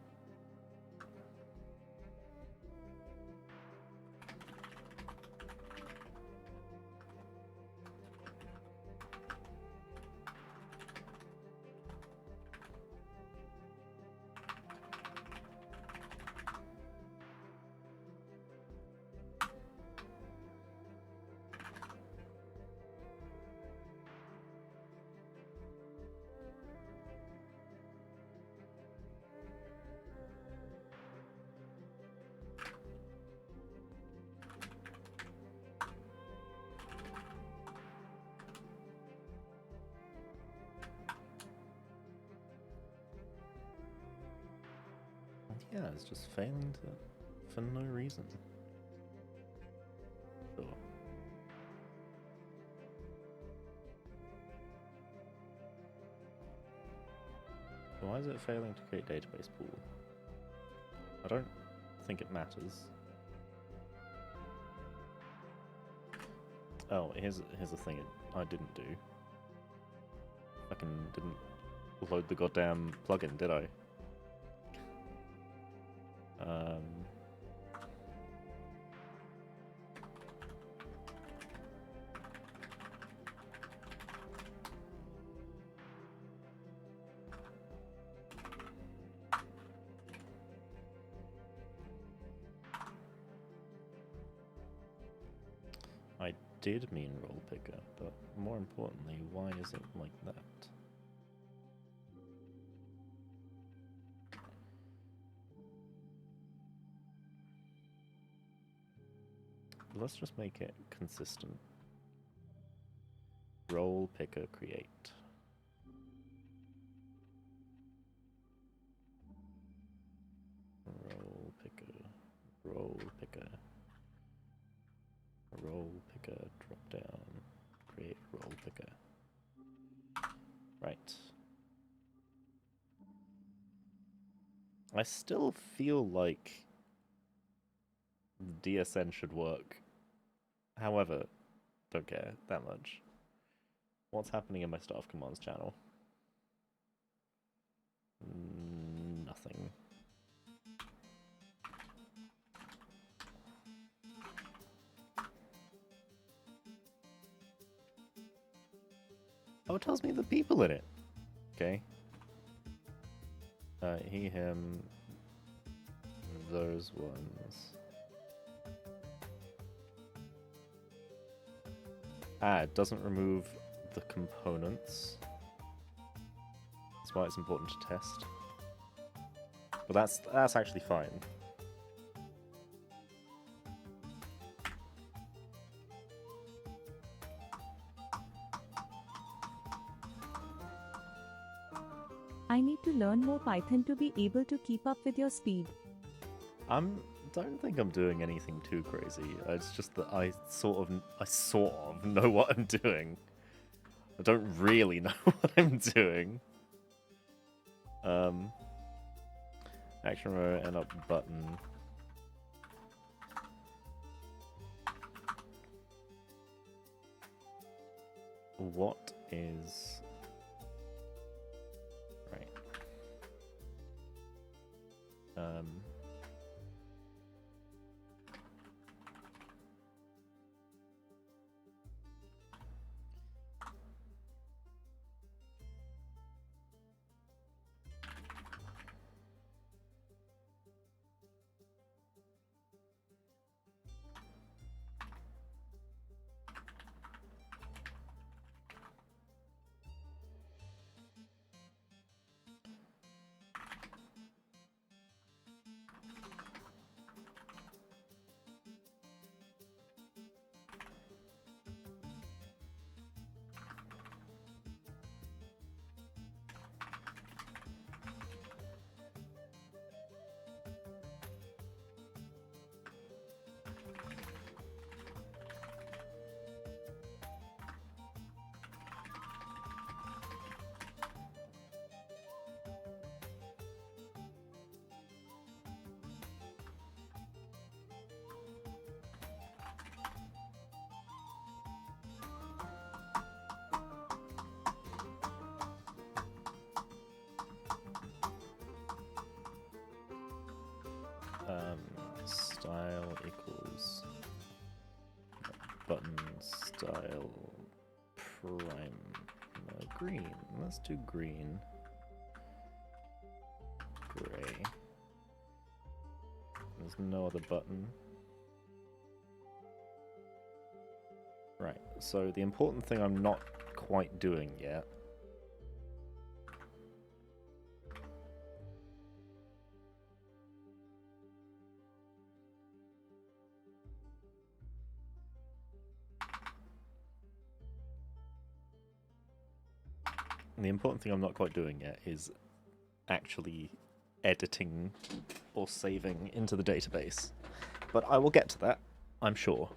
Yeah, it's just failing to, for no reason. Sure. Why is it failing to create database pool? I don't think it matters. Oh, here's the thing I didn't do. Fucking didn't load the goddamn plugin, did I? I did mean role picker, but more importantly, why is it like that? Let's just make it consistent. Role picker create. Role picker. Role picker. Role picker drop down. Create role picker. Right. I still feel like the DSN should work. However, don't care that much. What's happening in my staff commands channel? Nothing. Oh, it tells me the people in it. Okay. He, him, those ones. It doesn't remove the components. That's why it's important to test. But that's actually fine. I need to learn more Python to be able to keep up with your speed. Don't think I'm doing anything too crazy. It's just that I sort of know what I'm doing. I don't really know what I'm doing. Action row, end up button. What is right? Style equals button style prime green. Let's do green. Gray. There's no other button. Right, so the important thing I'm not quite doing yet is actually editing or saving into the database. But I will get to that, I'm sure.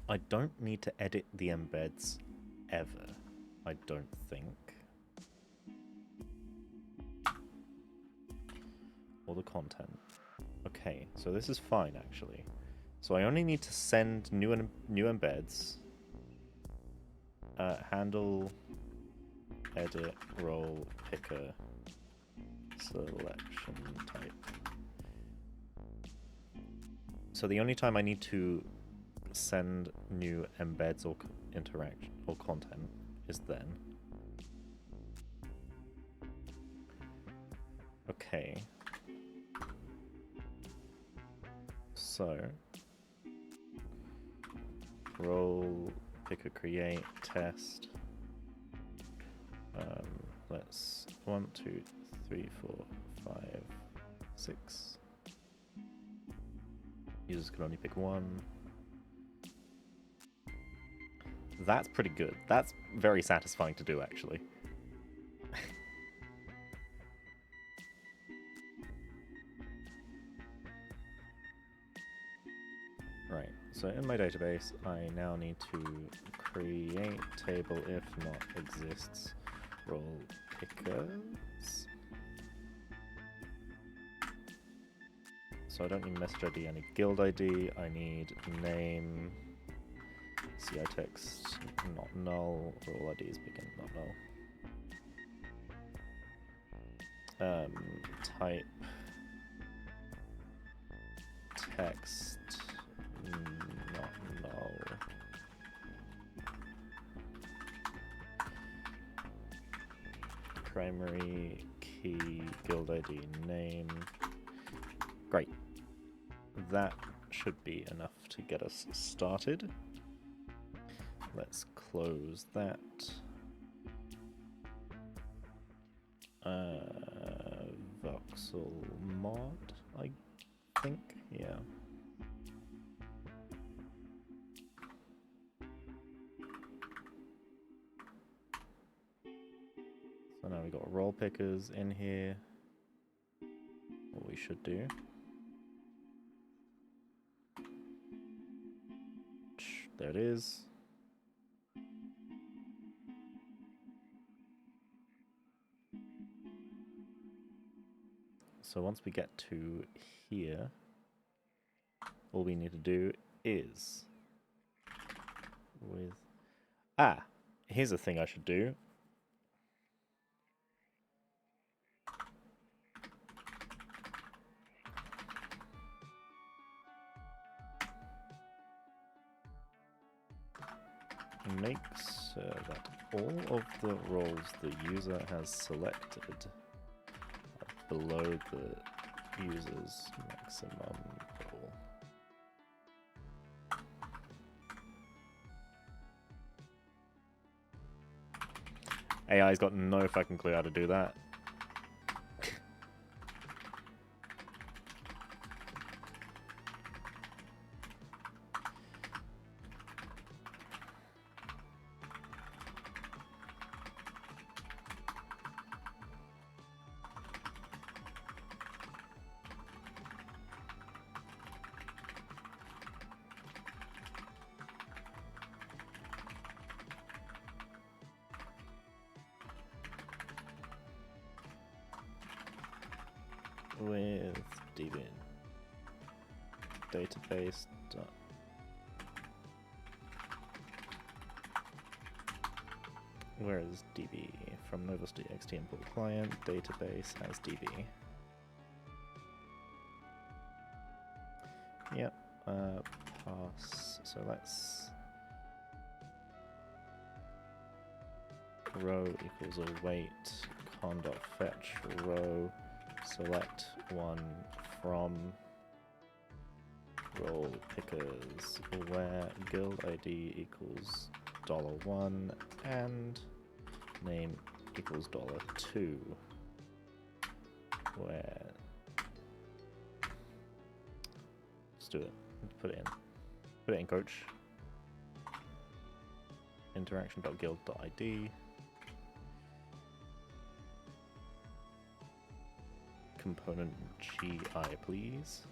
I don't need to edit the embeds ever, I don't think. Or the content. Okay, so this is fine actually. So I only need to send new embeds. Handle, edit, role, picker, selection type. So the only time I need to send new embeds or interaction or content is then. Okay. So role, pick a create, test. Let's 1, 2, 3, 4, 5, 6. Users can only pick one. That's pretty good. That's very satisfying to do, actually. Right, so in my database, I now need to create table if not exists role pickers. So I don't need message ID, I need guild ID, I need name, CI text, not null, role IDs begin, not null. Type, text, not null. Primary key, guild ID, name. Great. That should be enough to get us started. Let's close that. Voxel mod, I think, yeah. So now we got role pickers in here. What we should do. There it is. So once we get to here, all we need to do is with... Ah! Here's a thing I should do. Make sure that all of the roles the user has selected are below the user's maximum role. AI's got no fucking clue how to do that. With db database dot where is db from novus.txt import client database has db. Yep, pass. So let's row equals await con.fetch row. Select one from role pickers where guild ID equals $1 and name equals $2 where let's do it. Let's put it in coach. Interaction.guild.id component GI, please.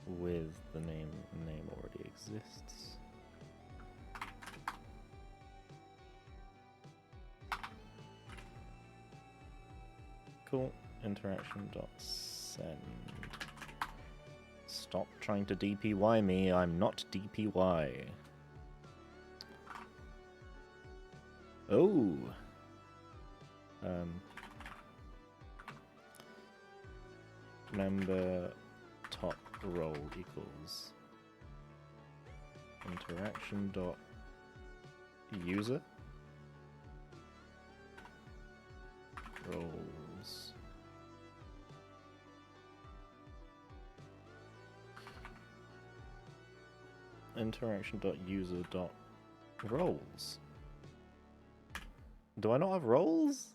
With the name already exists. Cool. Interaction.send. Stop trying to DPY me, I'm not DPY. Oh! Member top role equals interaction dot user roles. Interaction.user.roles. Do I not have roles?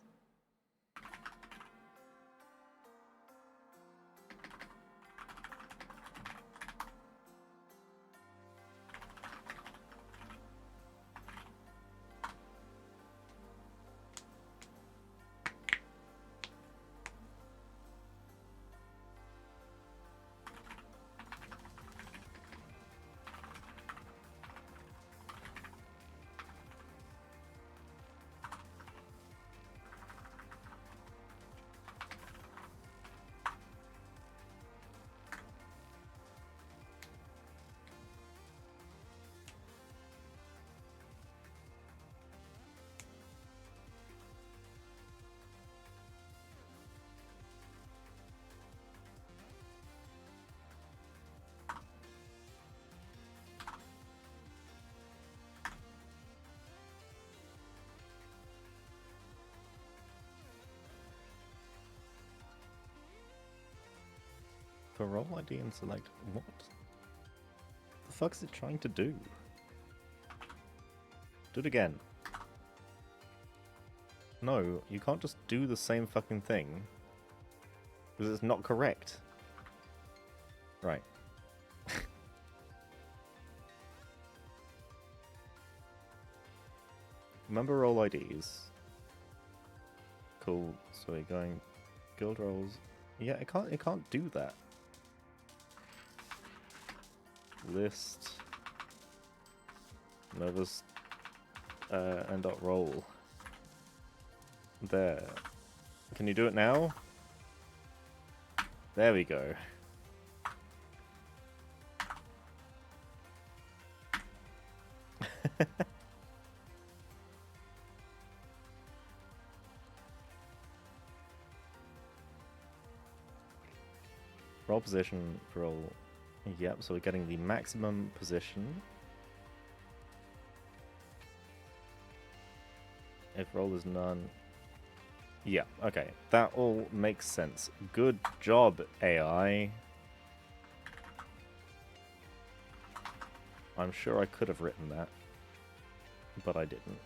For role ID and select what? The fuck's it trying to do? Do it again. No, you can't just do the same fucking thing. Because it's not correct. Right. Remember role IDs. Cool. So we're going guild roles. Yeah, it can't do that. List Novus and dot roll. There. Can you do it now? There we go. Roll position, roll. Yep, so we're getting the maximum position. If roll is none. Yeah, okay. That all makes sense. Good job, AI. I'm sure I could have written that, but I didn't.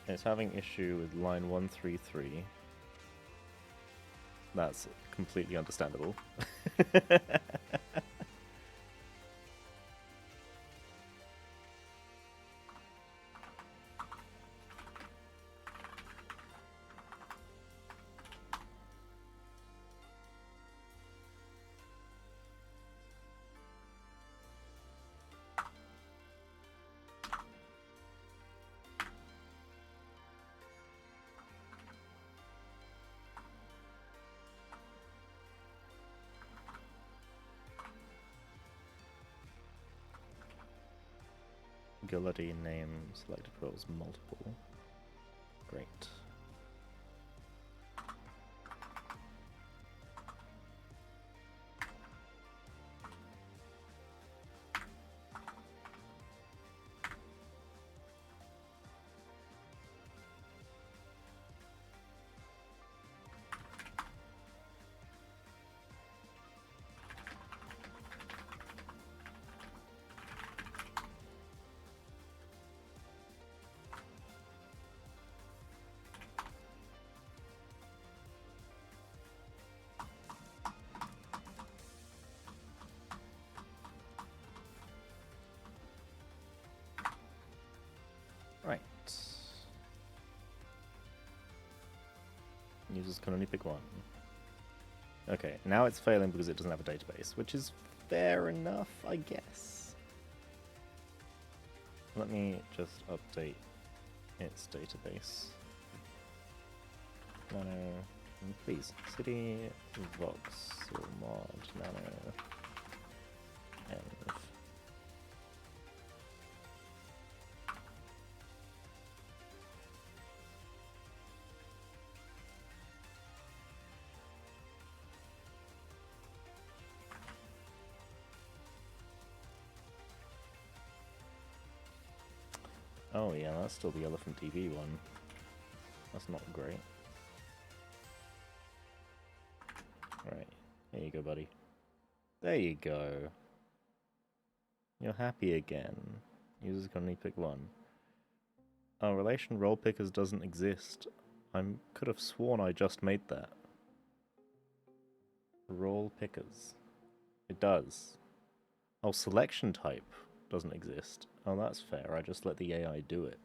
It's having issue with line 133. That's completely understandable. Guilty name selected roles multiple. Great. Right. Users can only pick one. Okay, now it's failing because it doesn't have a database, which is fair enough, I guess. Let me just update its database. Nano, please. City, voxel mod, nano, env. Oh yeah, that's still the Elephant TV one. That's not great. Alright, here you go, buddy. There you go. You're happy again. Users can only pick one. Oh, relation role pickers doesn't exist. I could have sworn I just made that. Role pickers. It does. Oh, selection type doesn't exist. Oh, that's fair. I just let the AI do it.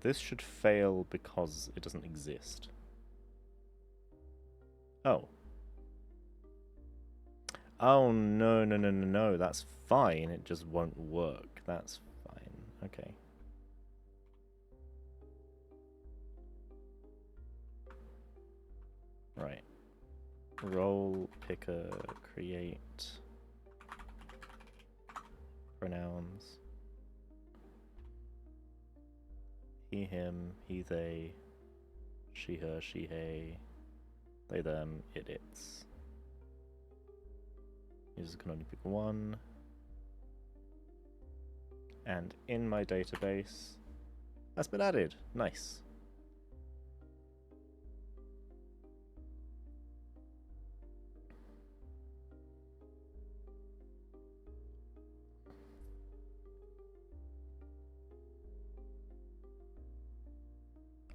This should fail because it doesn't exist. Oh. Oh, no, no, no, no, no. That's fine. It just won't work. That's fine. Okay. Right. Role picker, create pronouns. He, him, he, they, she, her, she, he, they, them, it, its. Users can only pick one. And in my database, that's been added. Nice.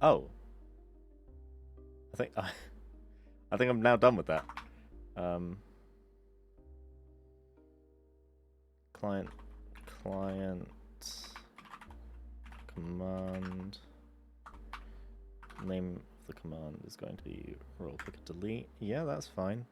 Oh. I think I'm now done with that. Client command. Name of the command is going to be role picker delete. Yeah, that's fine.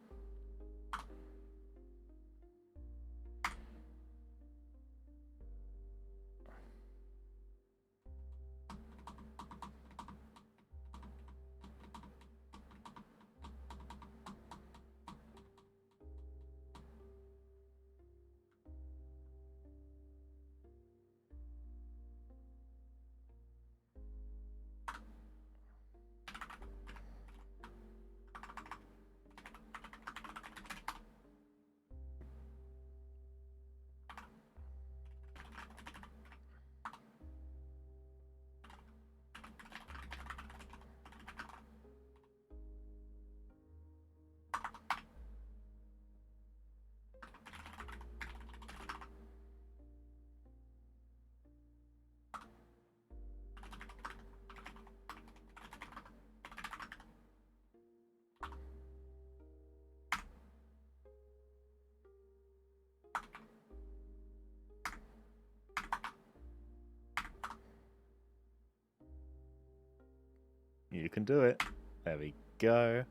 You can do it. There we go.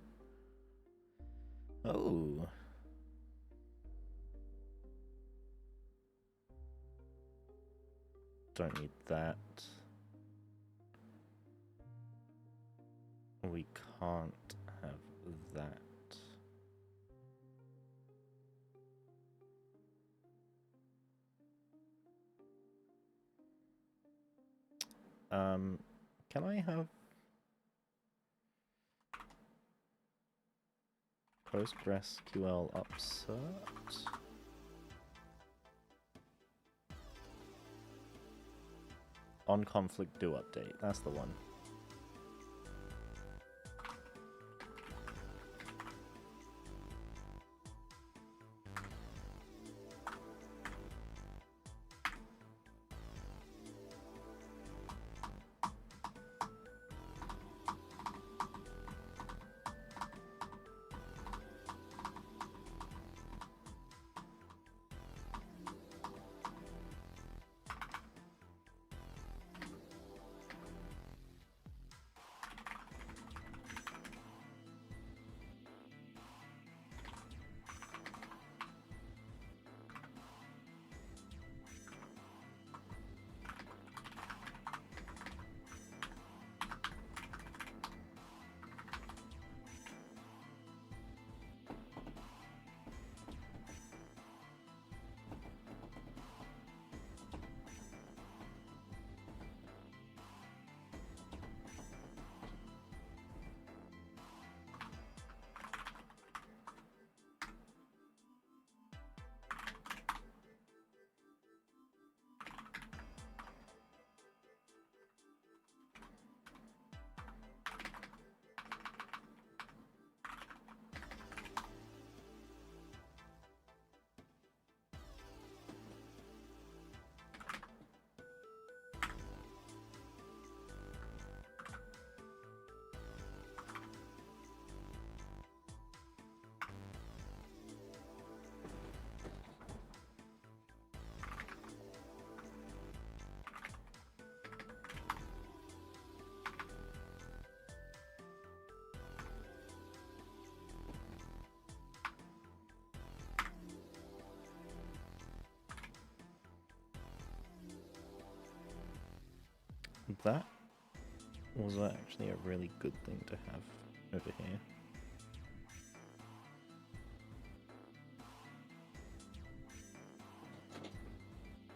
Oh. Don't need that. We can't have that. Can I have PostgreSQL upsert? On conflict do update. That's the one. that was actually a really good thing to have over here.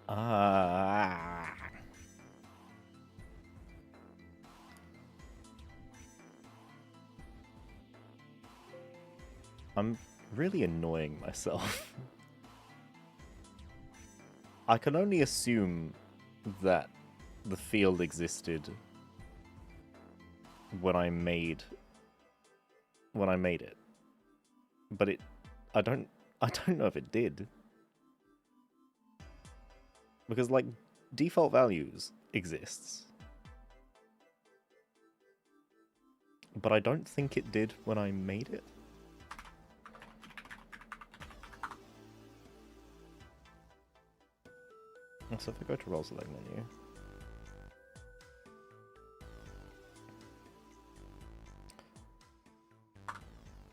Ah. I'm really annoying myself. I can only assume that the field existed when I made it. But I don't know if it did. Because like default values exists. But I don't think it did when I made it. So if I go to role select menu,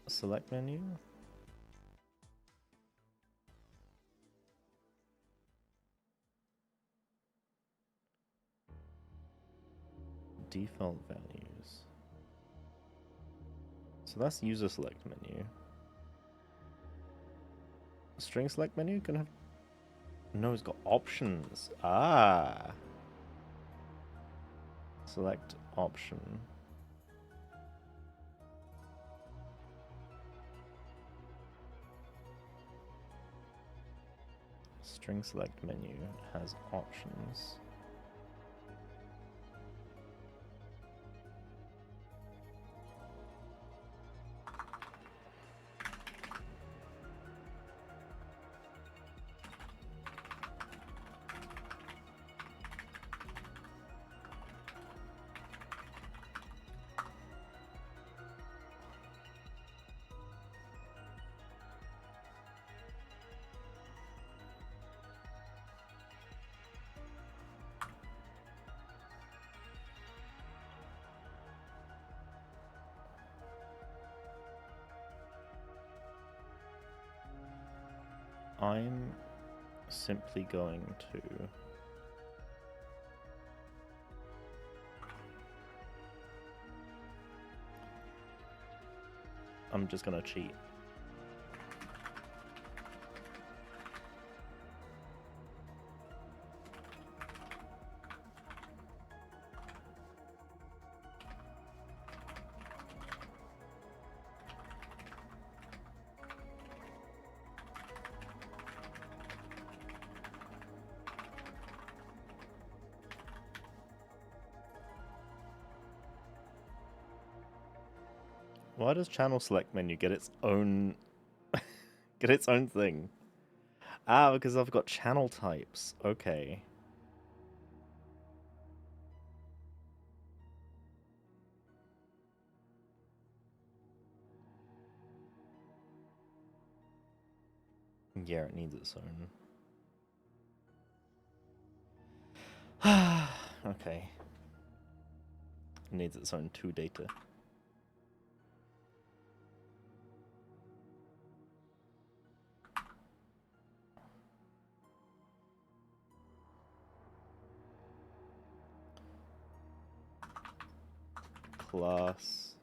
select menu, default values. So that's user select menu. String select menu can have. No, it's got options. Ah. Select option. String select menu has options. I'm simply going to I'm just gonna cheat. Why does channel select menu get its own get its own thing? Ah, because I've got channel types. Okay. Yeah, it needs its own. Okay. It needs its own toData. Class,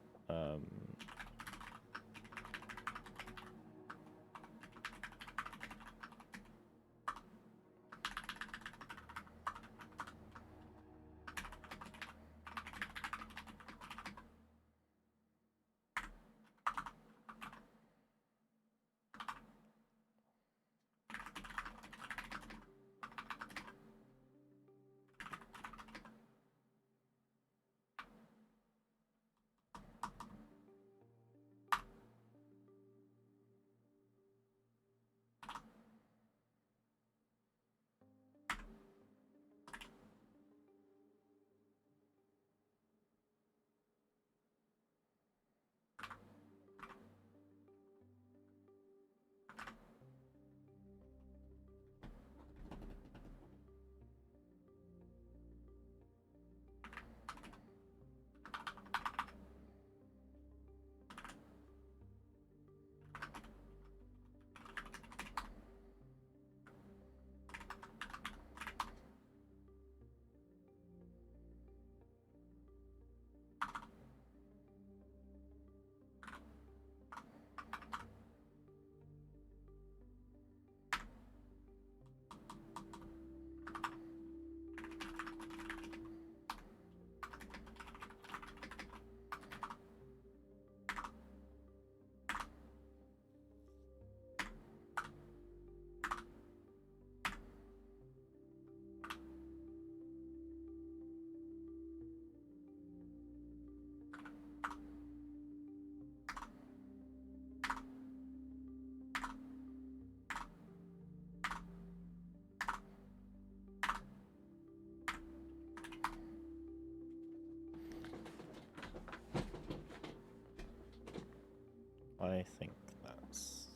I think that's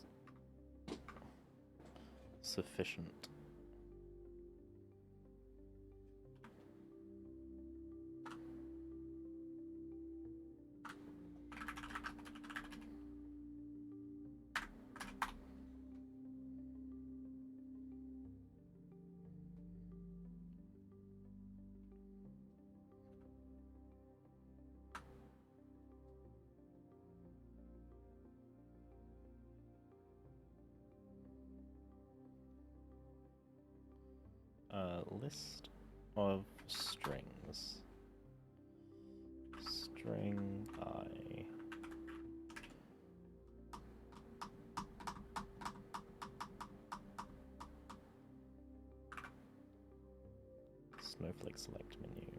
sufficient. List of strings. String I. Snowflake select menu.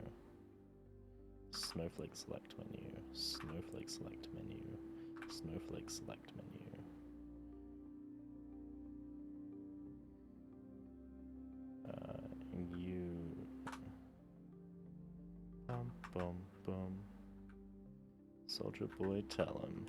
Snowflake select menu. Snowflake select menu. Snowflake select menu. You. Bum bum bum. Soldier boy, tell him.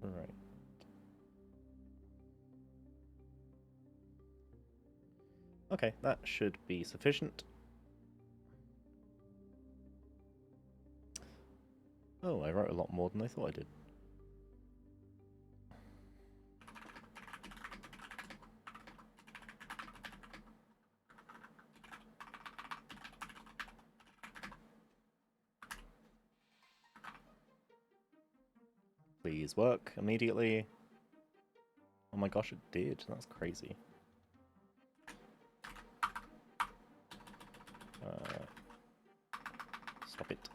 Right. Okay, that should be sufficient. Oh, I wrote a lot more than I thought I did. Please work immediately. Oh my gosh, it did. That's crazy. Stop it.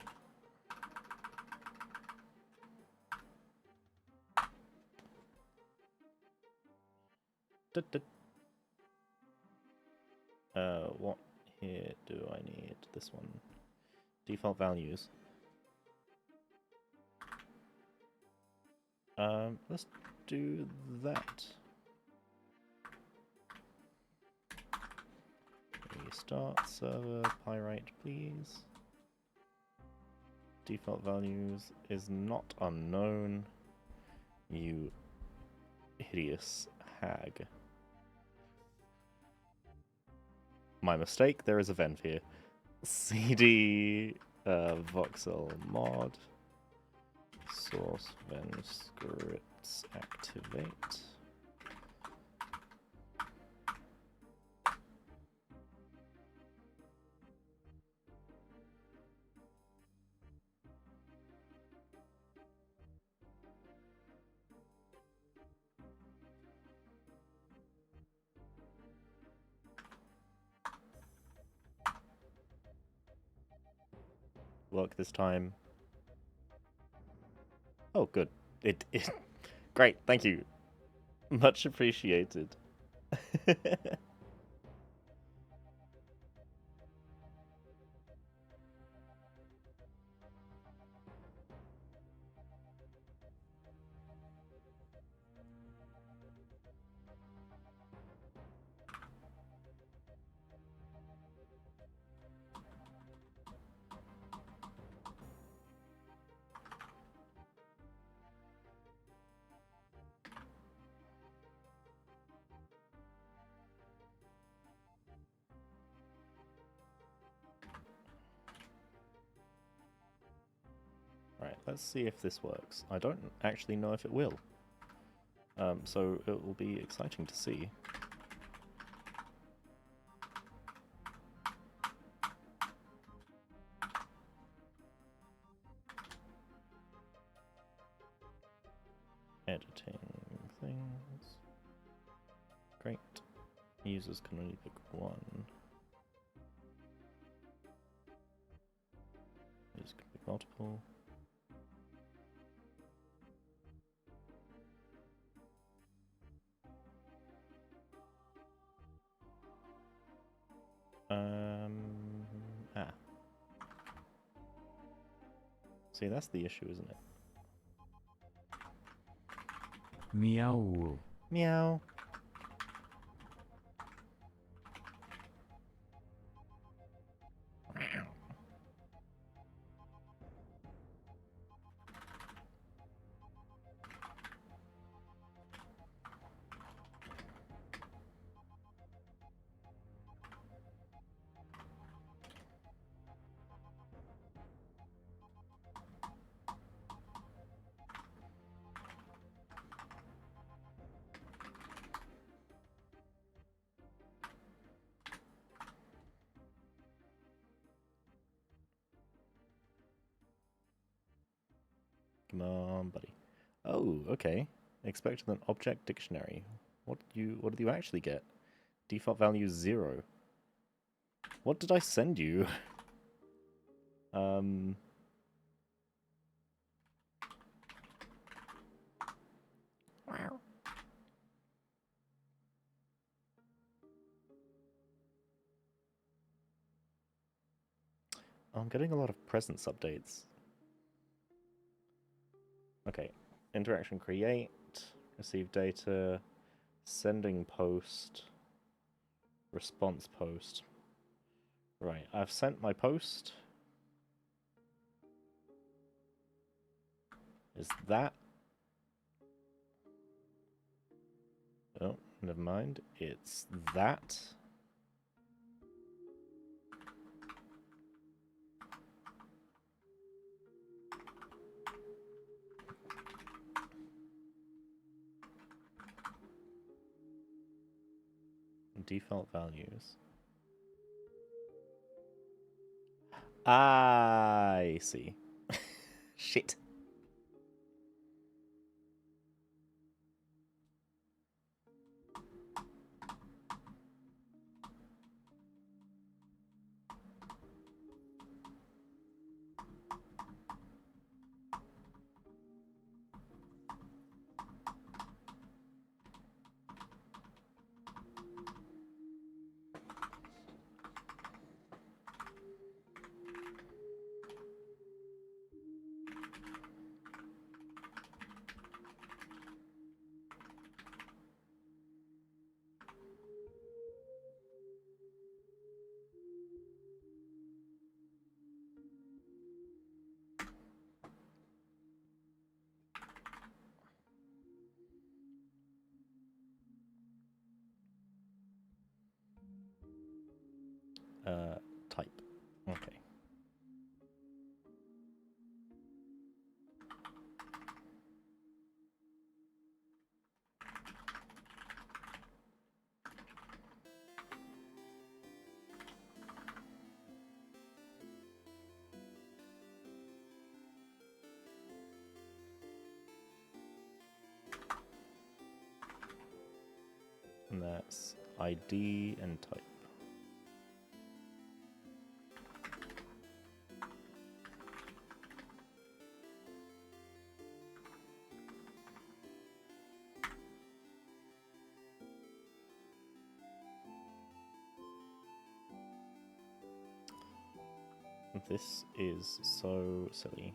What here do I need? This one. Default values. Let's do that. Restart server, pyrite, please. Default values is not unknown. You hideous hag. My mistake, there is a vent here. CD voxel mod source ven scripts activate. Work this time. Oh, good. It great. Thank you. Much appreciated. Right, let's see if this works. I don't actually know if it will. So it will be exciting to see. Editing things. Great. Users can only pick one. Users can pick multiple. See, that's the issue, isn't it? Meow. Meow. Come on, buddy. Oh, okay. Expected an object dictionary. What did you actually get? Default value 0. What did I send you? Wow. I'm getting a lot of presence updates. Okay, interaction create, receive data, sending post, response post. Right, I've sent my post. Is that? Oh, never mind. It's that. Default values. I see. Shit. Type. Okay. And that's ID and type. This is so silly.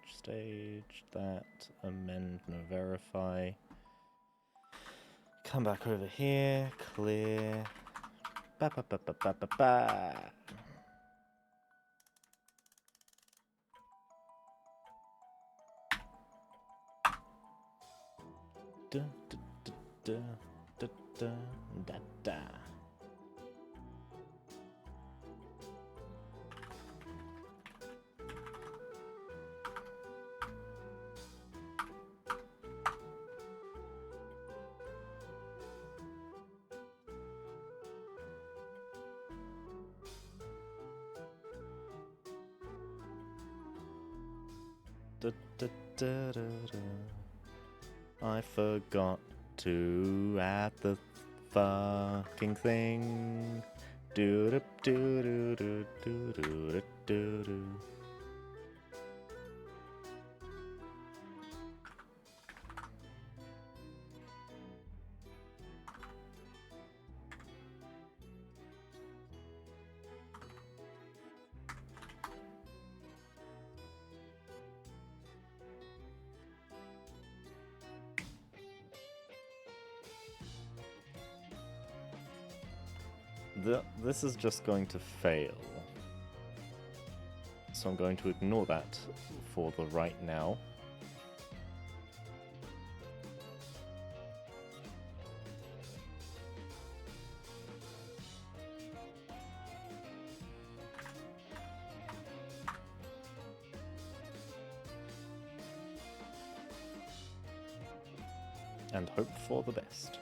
Stage, that, amend, no verify. Come back over here, clear. Ba ba ba ba ba ba ba. Da da da da da da da da. Da, da, da, da, da. I forgot to add the fucking thing. Do do do do do do do do. This is just going to fail. So I'm going to ignore that for the right now. And hope for the best.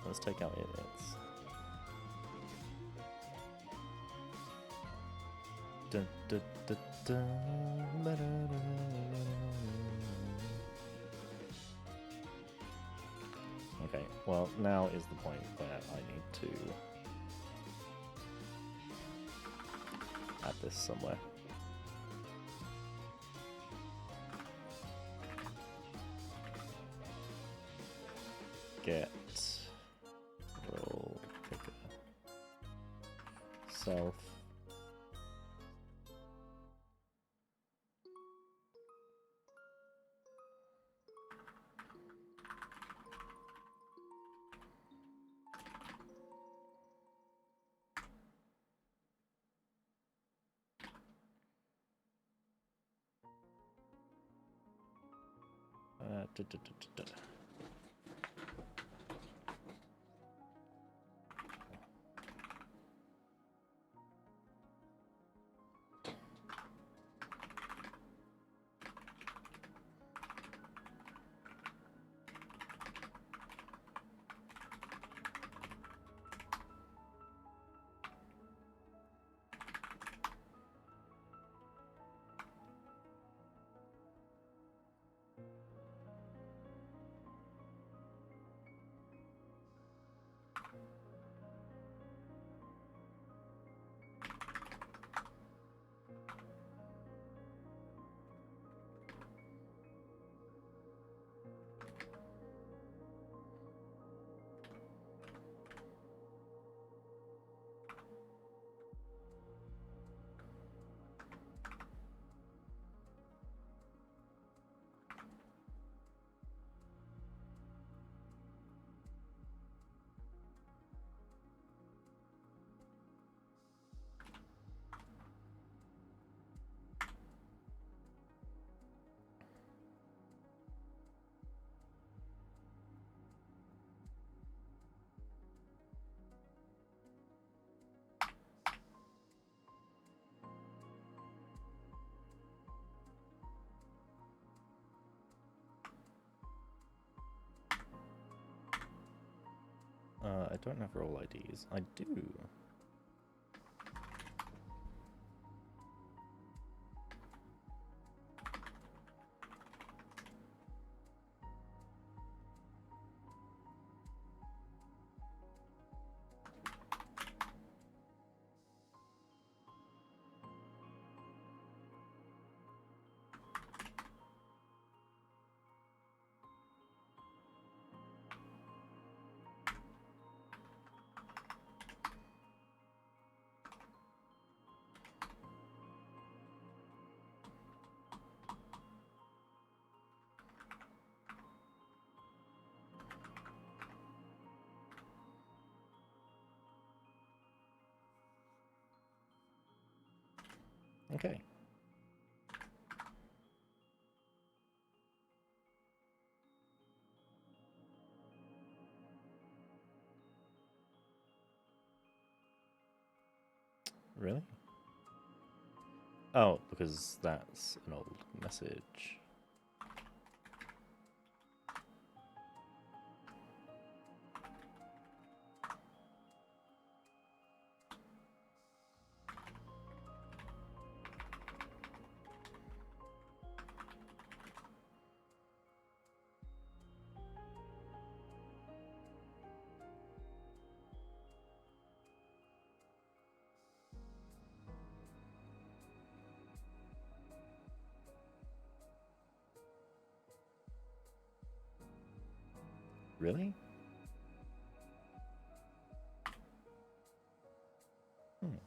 Let's take out idiots. Dun, dun, dun, dun, ba-da-da-da-da-da. Okay, well, now is the point where I need to add this somewhere. Get roll picker self. Da, da, da, da, da. I don't have role IDs. I do. Okay. Really? Oh, because that's an old message. Really? Hmm.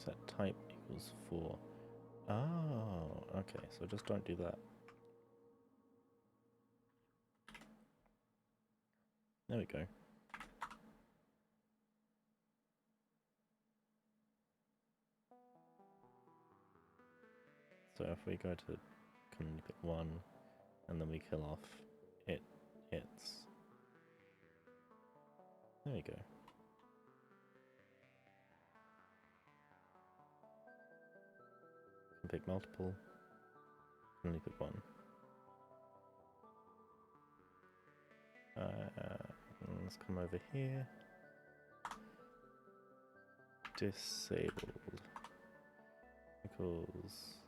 Set type equals 4. Oh, okay, so just don't do that. There we go. So if we go to community pick 1 and then we kill off it's there we go. Can pick multiple, can only pick 1. Let's come over here. Disabled equals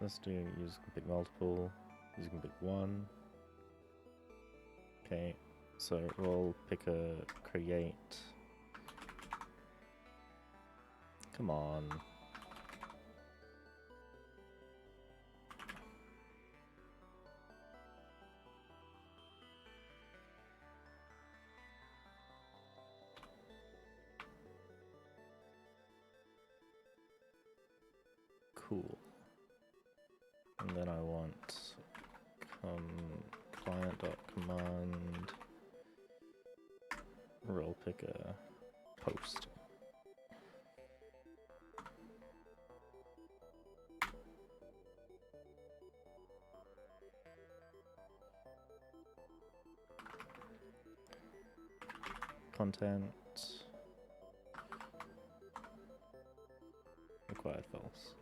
let's do user can pick multiple, user can pick 1. Okay, so we'll pick a create. Come on. Cool. And then I want client.command role picker post. Content required false.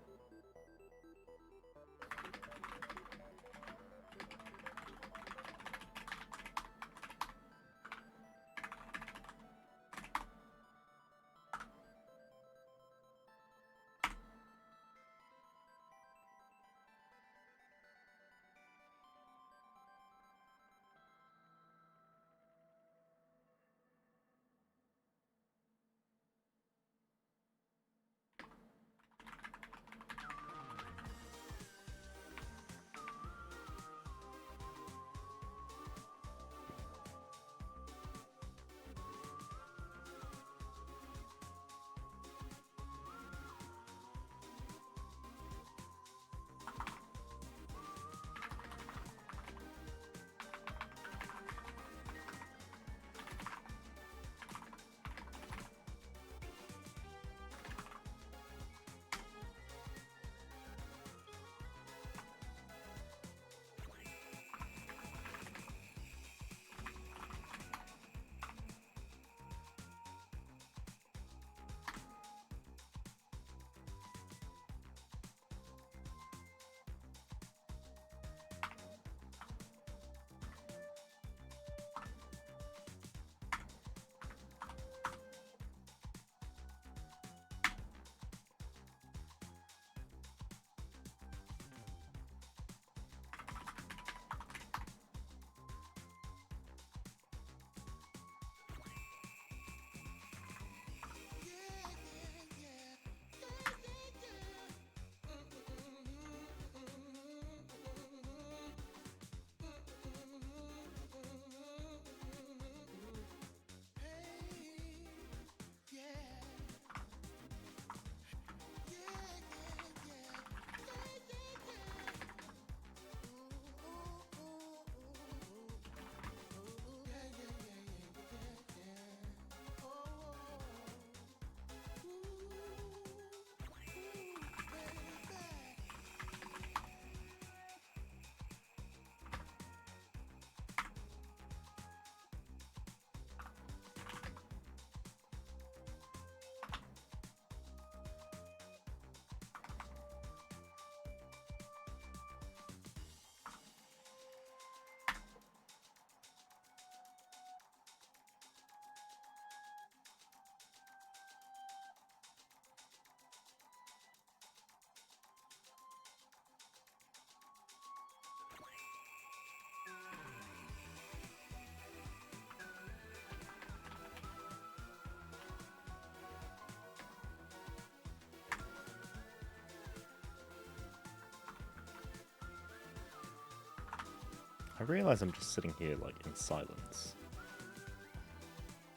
I realize I'm just sitting here like in silence,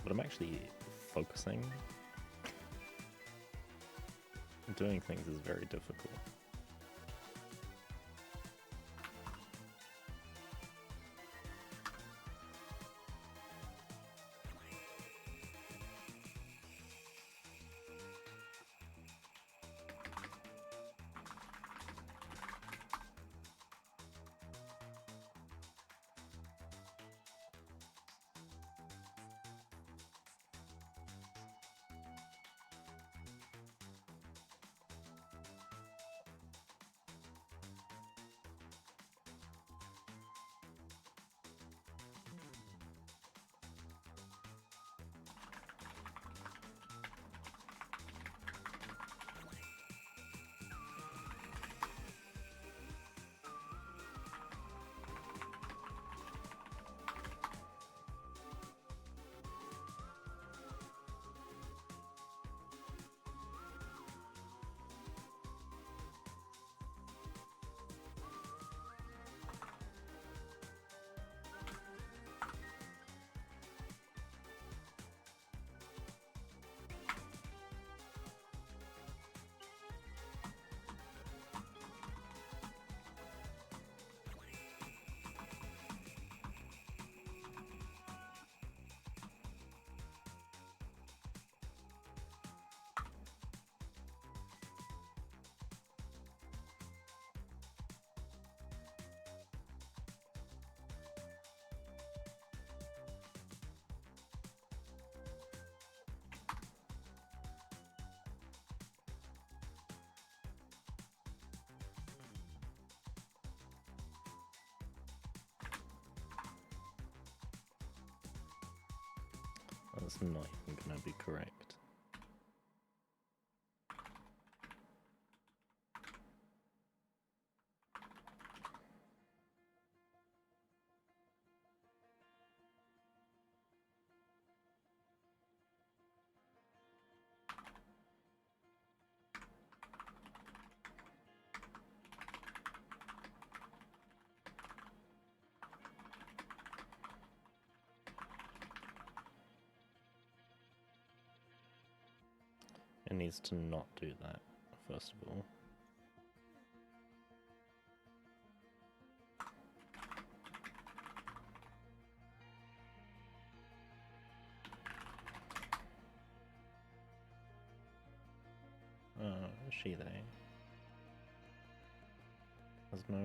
but I'm actually focusing. Doing things is very difficult. That's not even gonna be correct. It needs to not do that, first of all. She, they. There's no...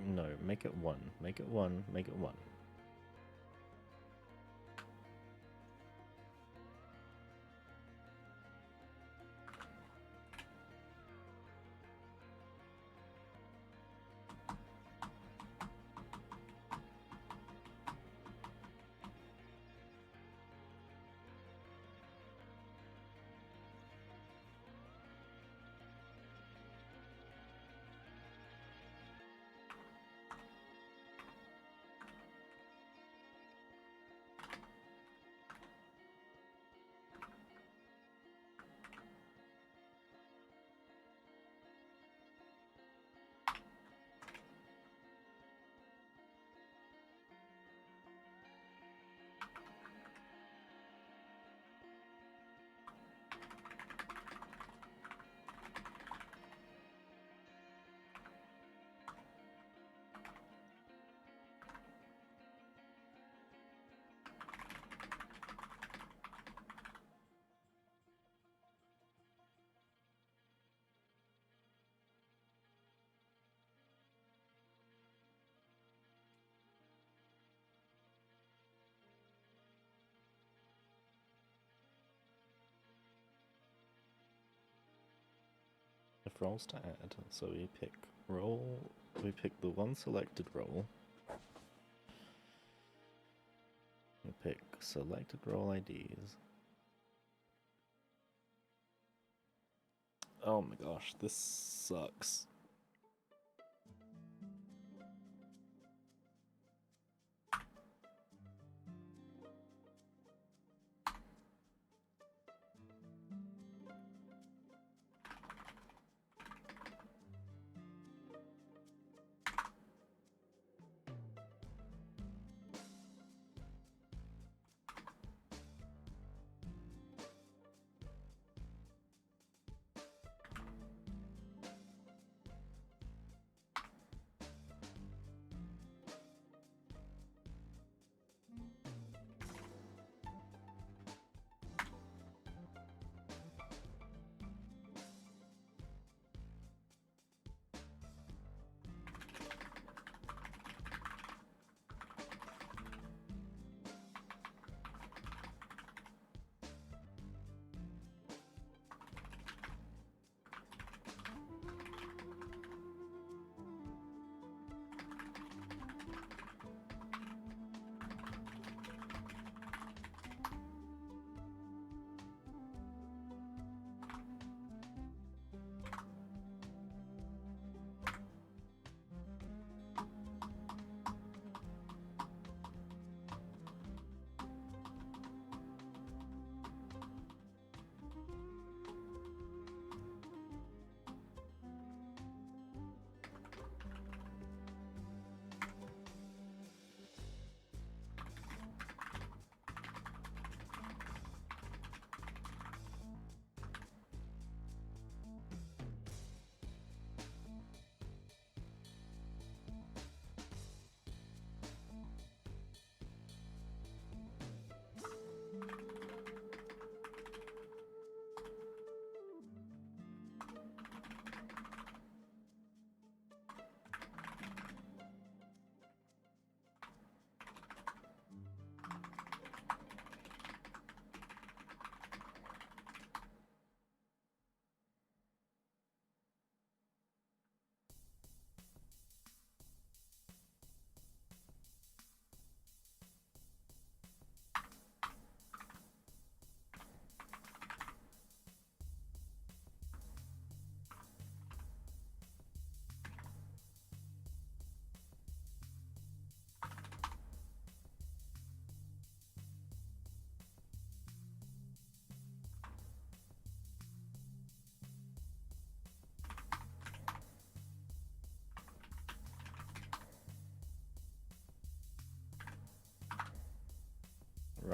No, make it 1. Make it 1. Make it 1. If roles to add, so we pick role, we pick the one selected role. We pick selected role IDs. Oh my gosh, this sucks.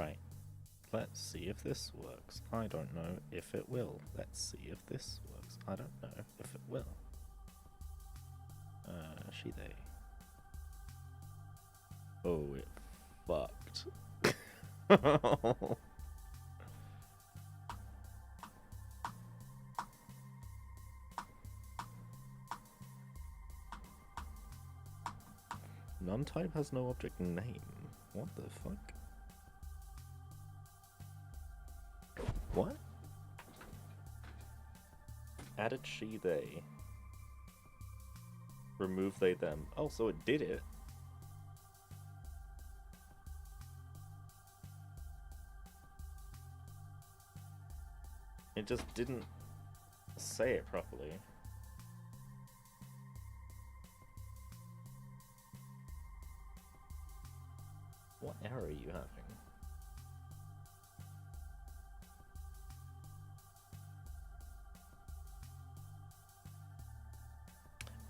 Right. Let's see if this works. I don't know if it will. Let's see if this works. I don't know if it will. She, they. Oh, it fucked. Non-type has no object name. What the fuck? What? Added she, they. Remove they, them. Oh, so it did it. It just didn't say it properly. What error are you having?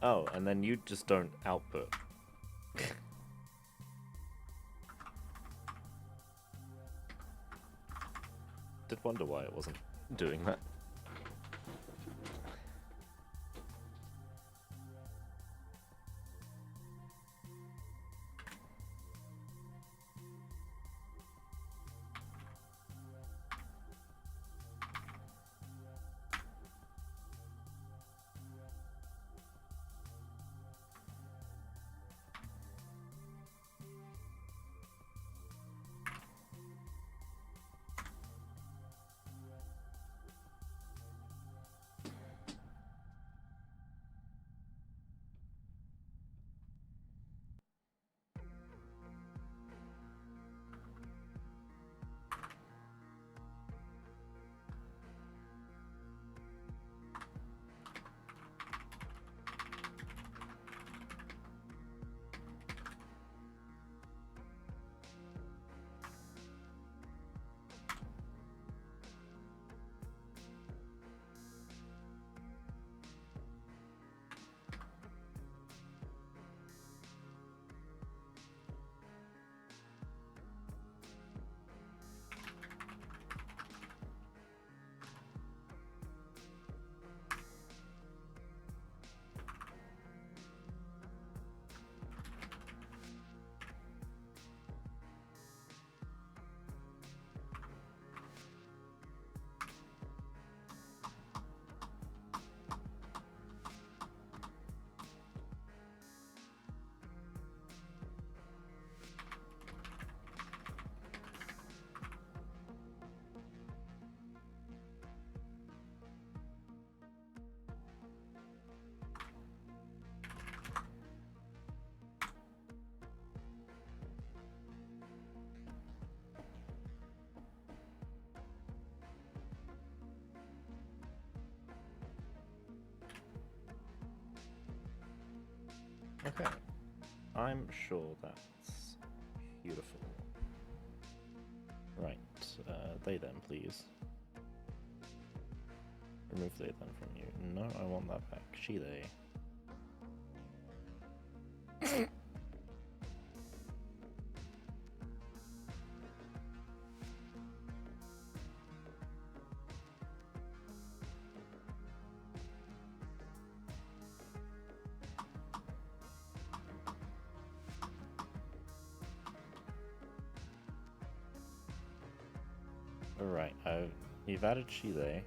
Oh, and then you just don't output. Did wonder why it wasn't doing that. Okay, I'm sure that's beautiful. Right, they them, please. Remove they them from you. No, I want that back. She, they. Alright, you've added she, they.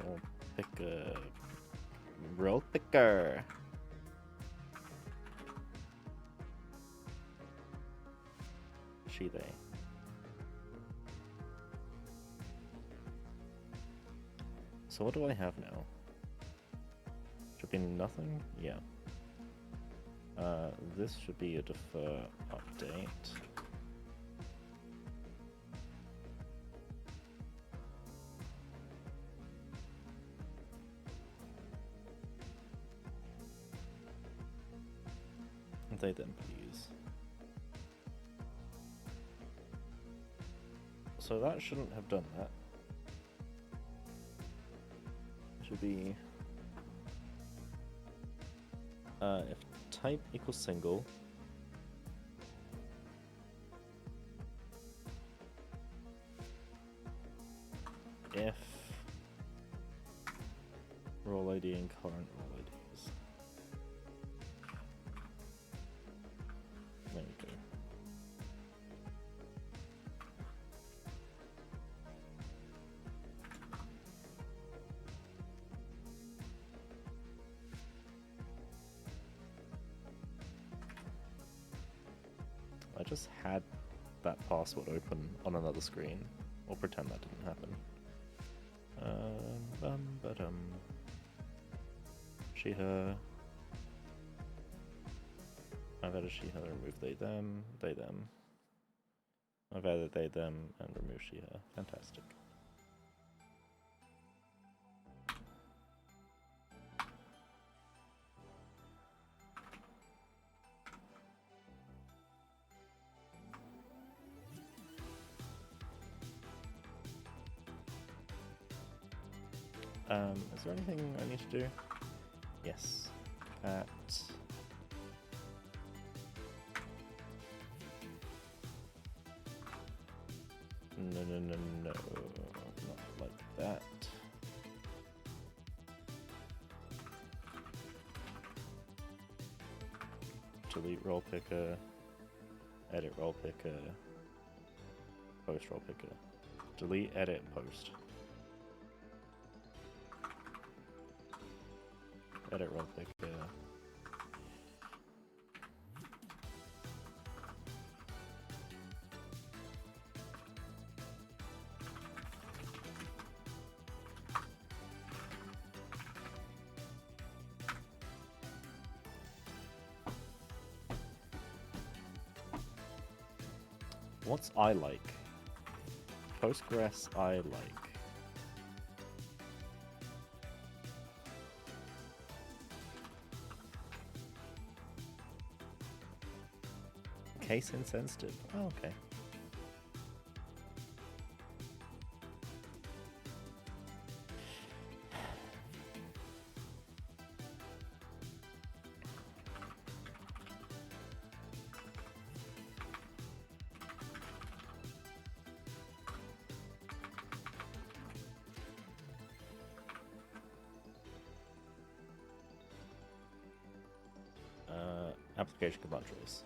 Roll picker. Roll picker. She, they. So what do I have now? Should be nothing? Yeah. This should be a defer update. They then, please. So that shouldn't have done that. should be if type equals single, if role ID and current role IDs. There we go. I just had that password open on another screen. We'll pretend that didn't happen. She, her. I've added she, her, remove they, them, they, them. I've added they, them, and remove she, her. Fantastic. Is there anything I need to do? Yes. At no, not like that. Delete role picker, edit role picker, post role picker. Delete, edit, post. Edit role picker. What's I like? Postgres I like. Case insensitive. Oh, okay. Application command trace.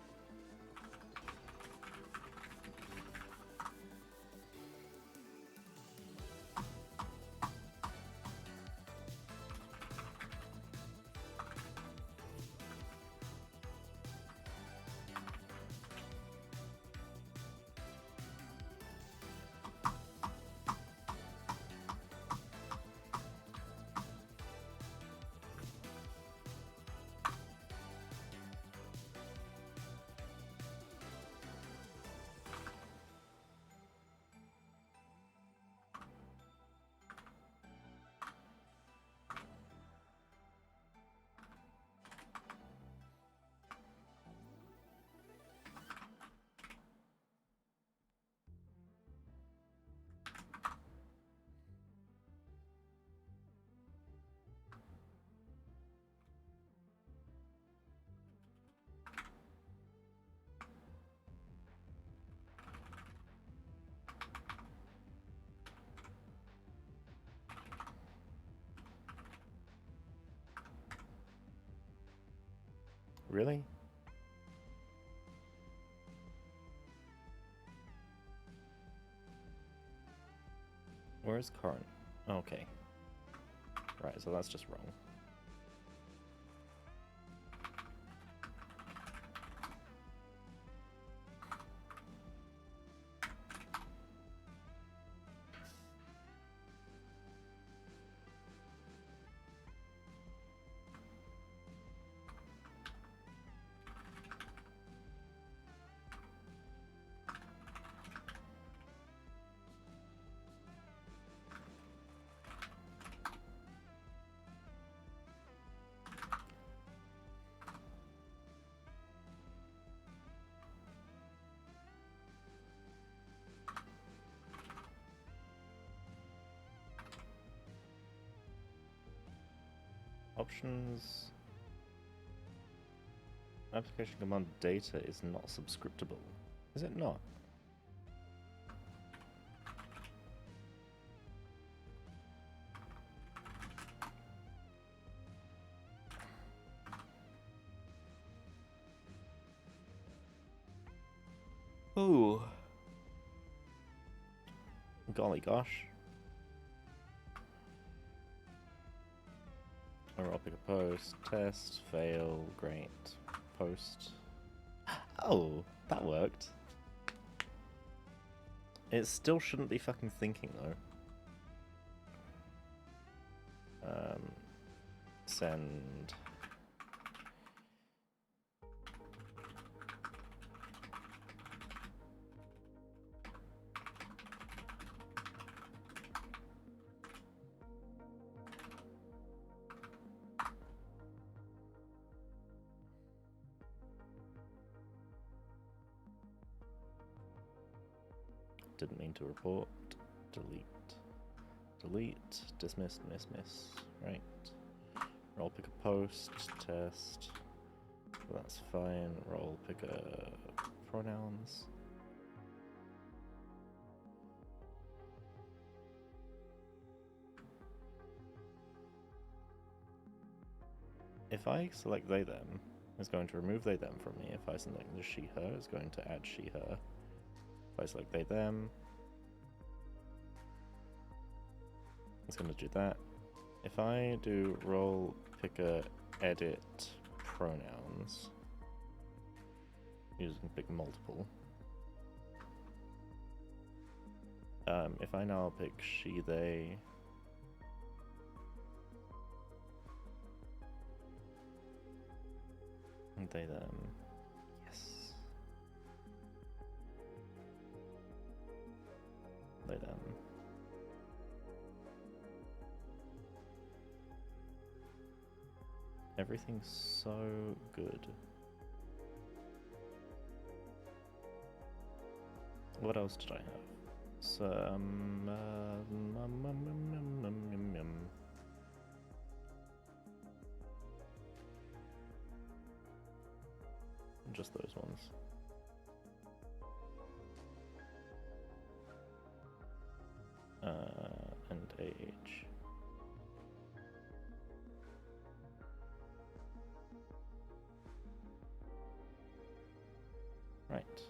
Really? Where is current? Okay. Right, so that's just wrong. Options. Application command data is not subscriptable. Is it not? Ooh. Golly gosh. Or I'll pick a post, test, fail, great, post. Oh, that worked. It still shouldn't be fucking thinking though. Send. Didn't mean to report. Delete. Delete. Dismiss. Dismiss. Right. Roll pick a post. Test. That's fine. Roll pick a pronouns. If I select they them, it's going to remove they them from me. If I select the she her, it's going to add she her. If I select they them, it's going to do that. If I do role picker edit pronouns using pick multiple, if I now pick she they, and they them, yes, they them. Everything's so good. What else did I have? Some just those ones. And age. Right.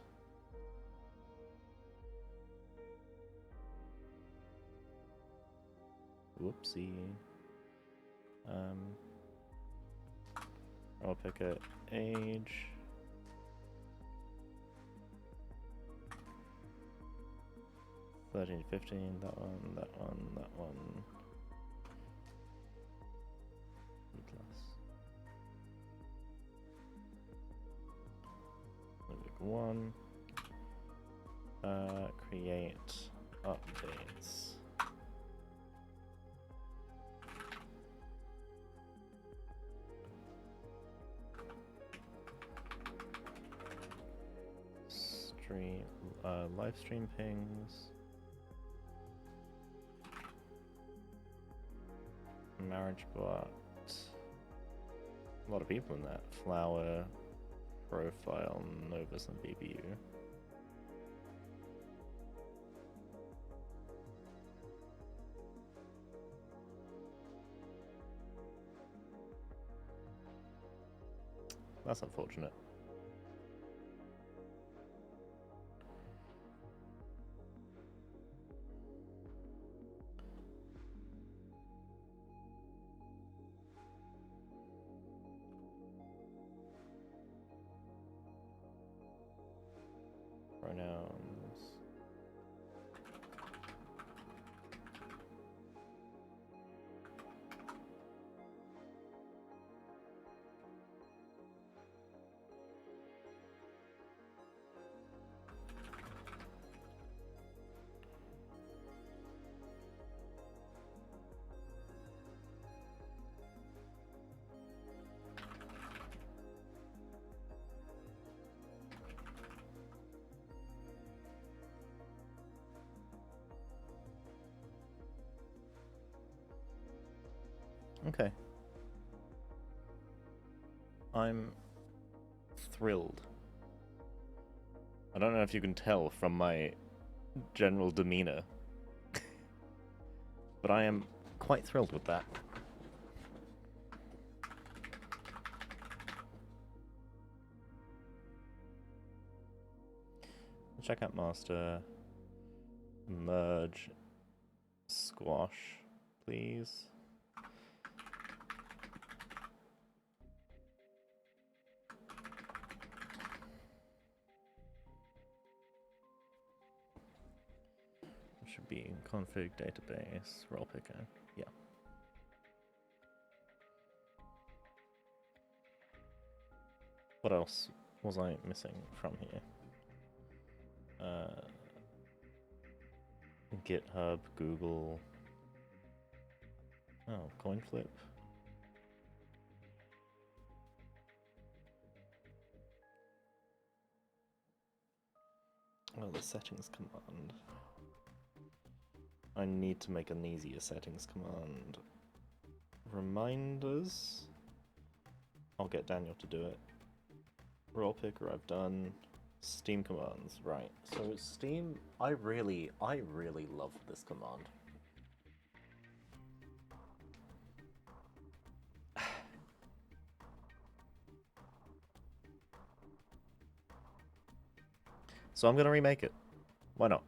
Whoopsie. I'll pick a age. $13, $15, that one, that one, that one. E-class. One. Create updates. Stream, live stream pings. Marriage bot. A lot of people in that. Flower. Profile, Novus, and BBU. That's unfortunate. Pronouns. Okay. I'm thrilled. I don't know if you can tell from my general demeanor, but I am quite thrilled with that. Check out master. Merge. Squash, please. Should be config database role picker. Yeah. What else was I missing from here? GitHub, Google. Oh, coin flip. Oh, the settings command. I need to make an easier settings command. Reminders. I'll get Daniel to do it. Role picker I've done. Steam commands, right. So Steam, I really love this command. So I'm gonna remake it. Why not?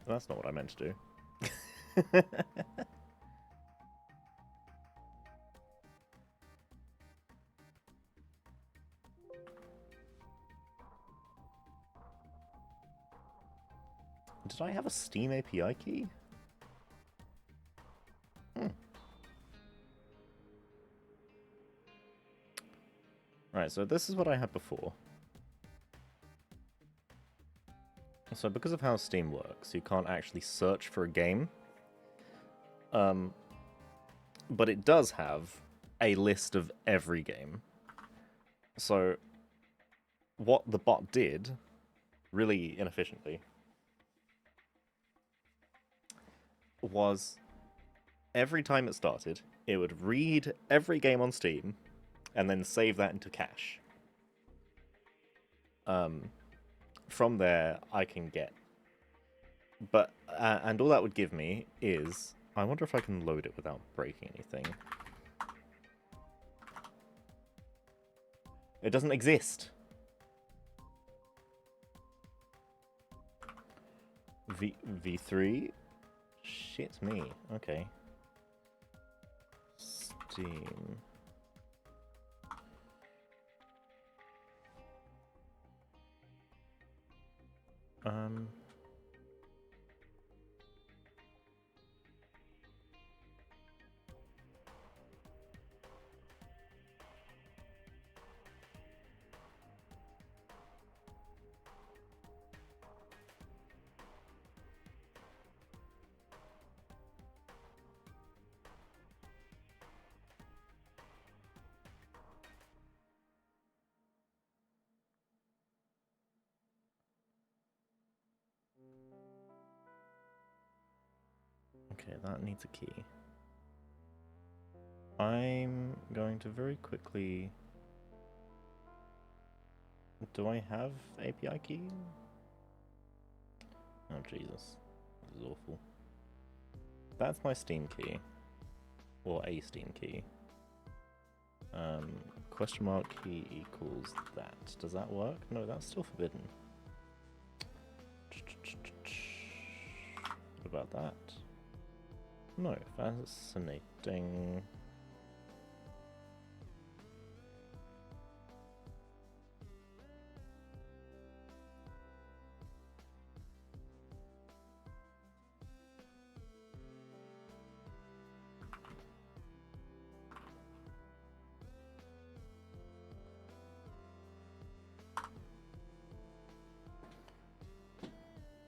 That's not what I meant to do. Did I have a Steam API key? Right, so this is what I had before. So because of how Steam works, you can't actually search for a game. But it does have a list of every game. So what the bot did, really inefficiently, was every time it started, it would read every game on Steam and then save that into cache. From there, I can get... But, and all that would give me is... I wonder if I can load it without breaking anything. It doesn't exist! V3? Shit me. Okay. Steam... Okay, that needs a key. I'm going to very quickly... Do I have API key? Oh, Jesus. This is awful. That's my Steam key. Or a Steam key. Question mark key equals that. Does that work? No, that's still forbidden. What about that? No, fascinating.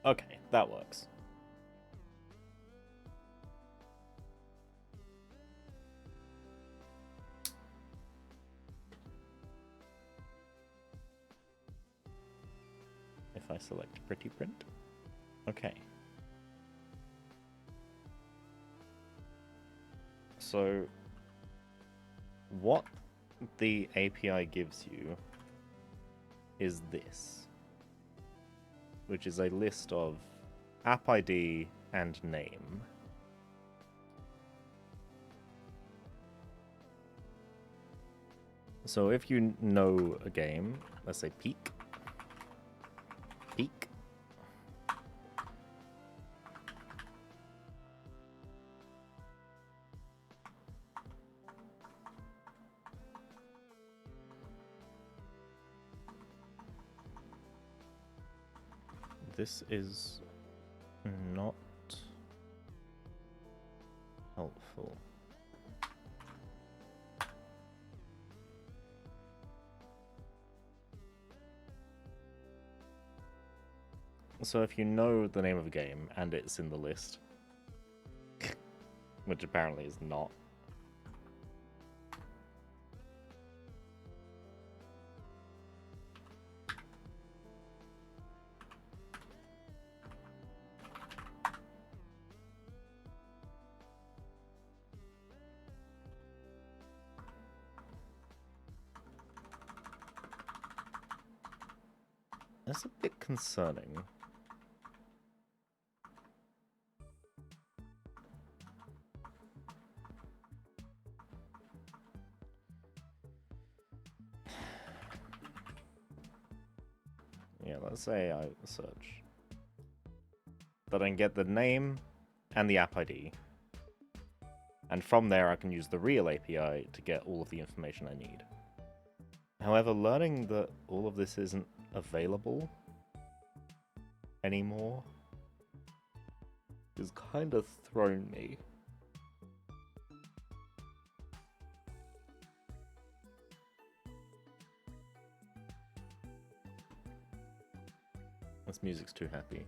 Okay, that works. If I select pretty print. Okay. So, what the API gives you is this, which is a list of app ID and name. So if you know a game, let's say Peak. This is not helpful. So if you know the name of a game and it's in the list, which apparently is not, that's a bit concerning. Yeah, let's say I search. Then I can get the name and the app ID. And from there I can use the real API to get all of the information I need. However, learning that all of this isn't available anymore has kind of thrown me. This music's too happy.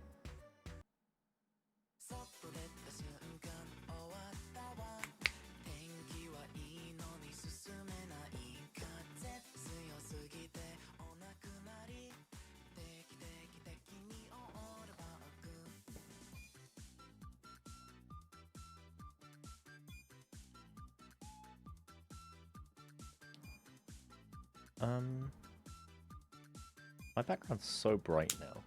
My background's so bright now.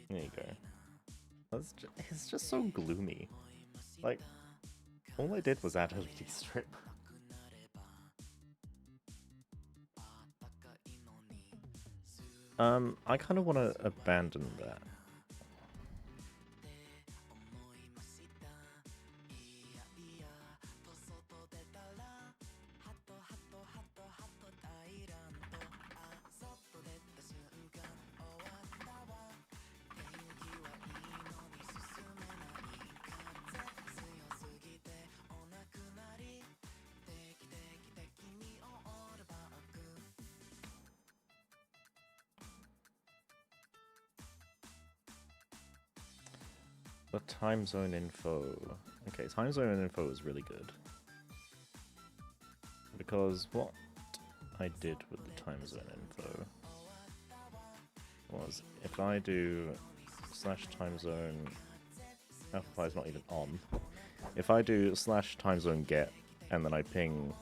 There you go. It's just so gloomy. Like, all I did was add a LED strip. I kind of want to abandon that. The time zone info. Okay, time zone info is really good. Because what I did with the time zone info was if I do /time zone, amplify is not even on. If I do /time zone get and then I ping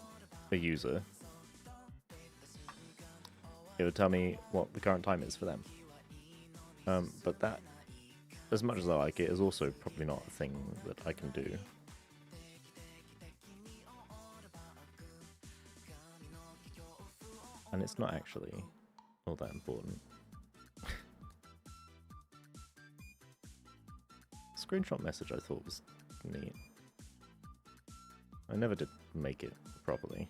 a user, it would tell me what the current time is for them. But that, as much as I like it, is also probably not a thing that I can do. And it's not actually all that important. Screenshot message I thought was neat. I never did make it properly.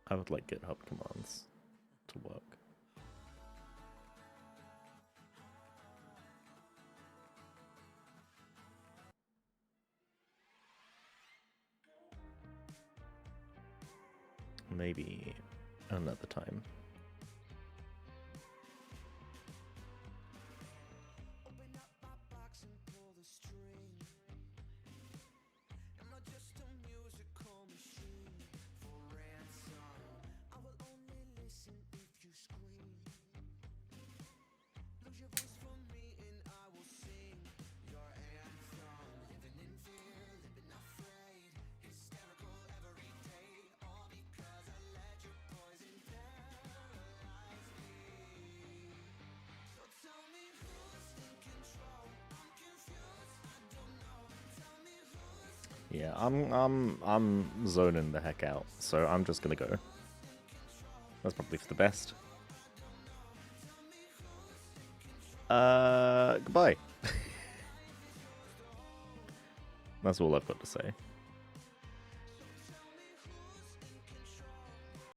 I would like GitHub commands to work. maybe another time. Yeah, I'm zoning the heck out, so I'm just gonna go. That's probably for the best. Goodbye. That's all I've got to say.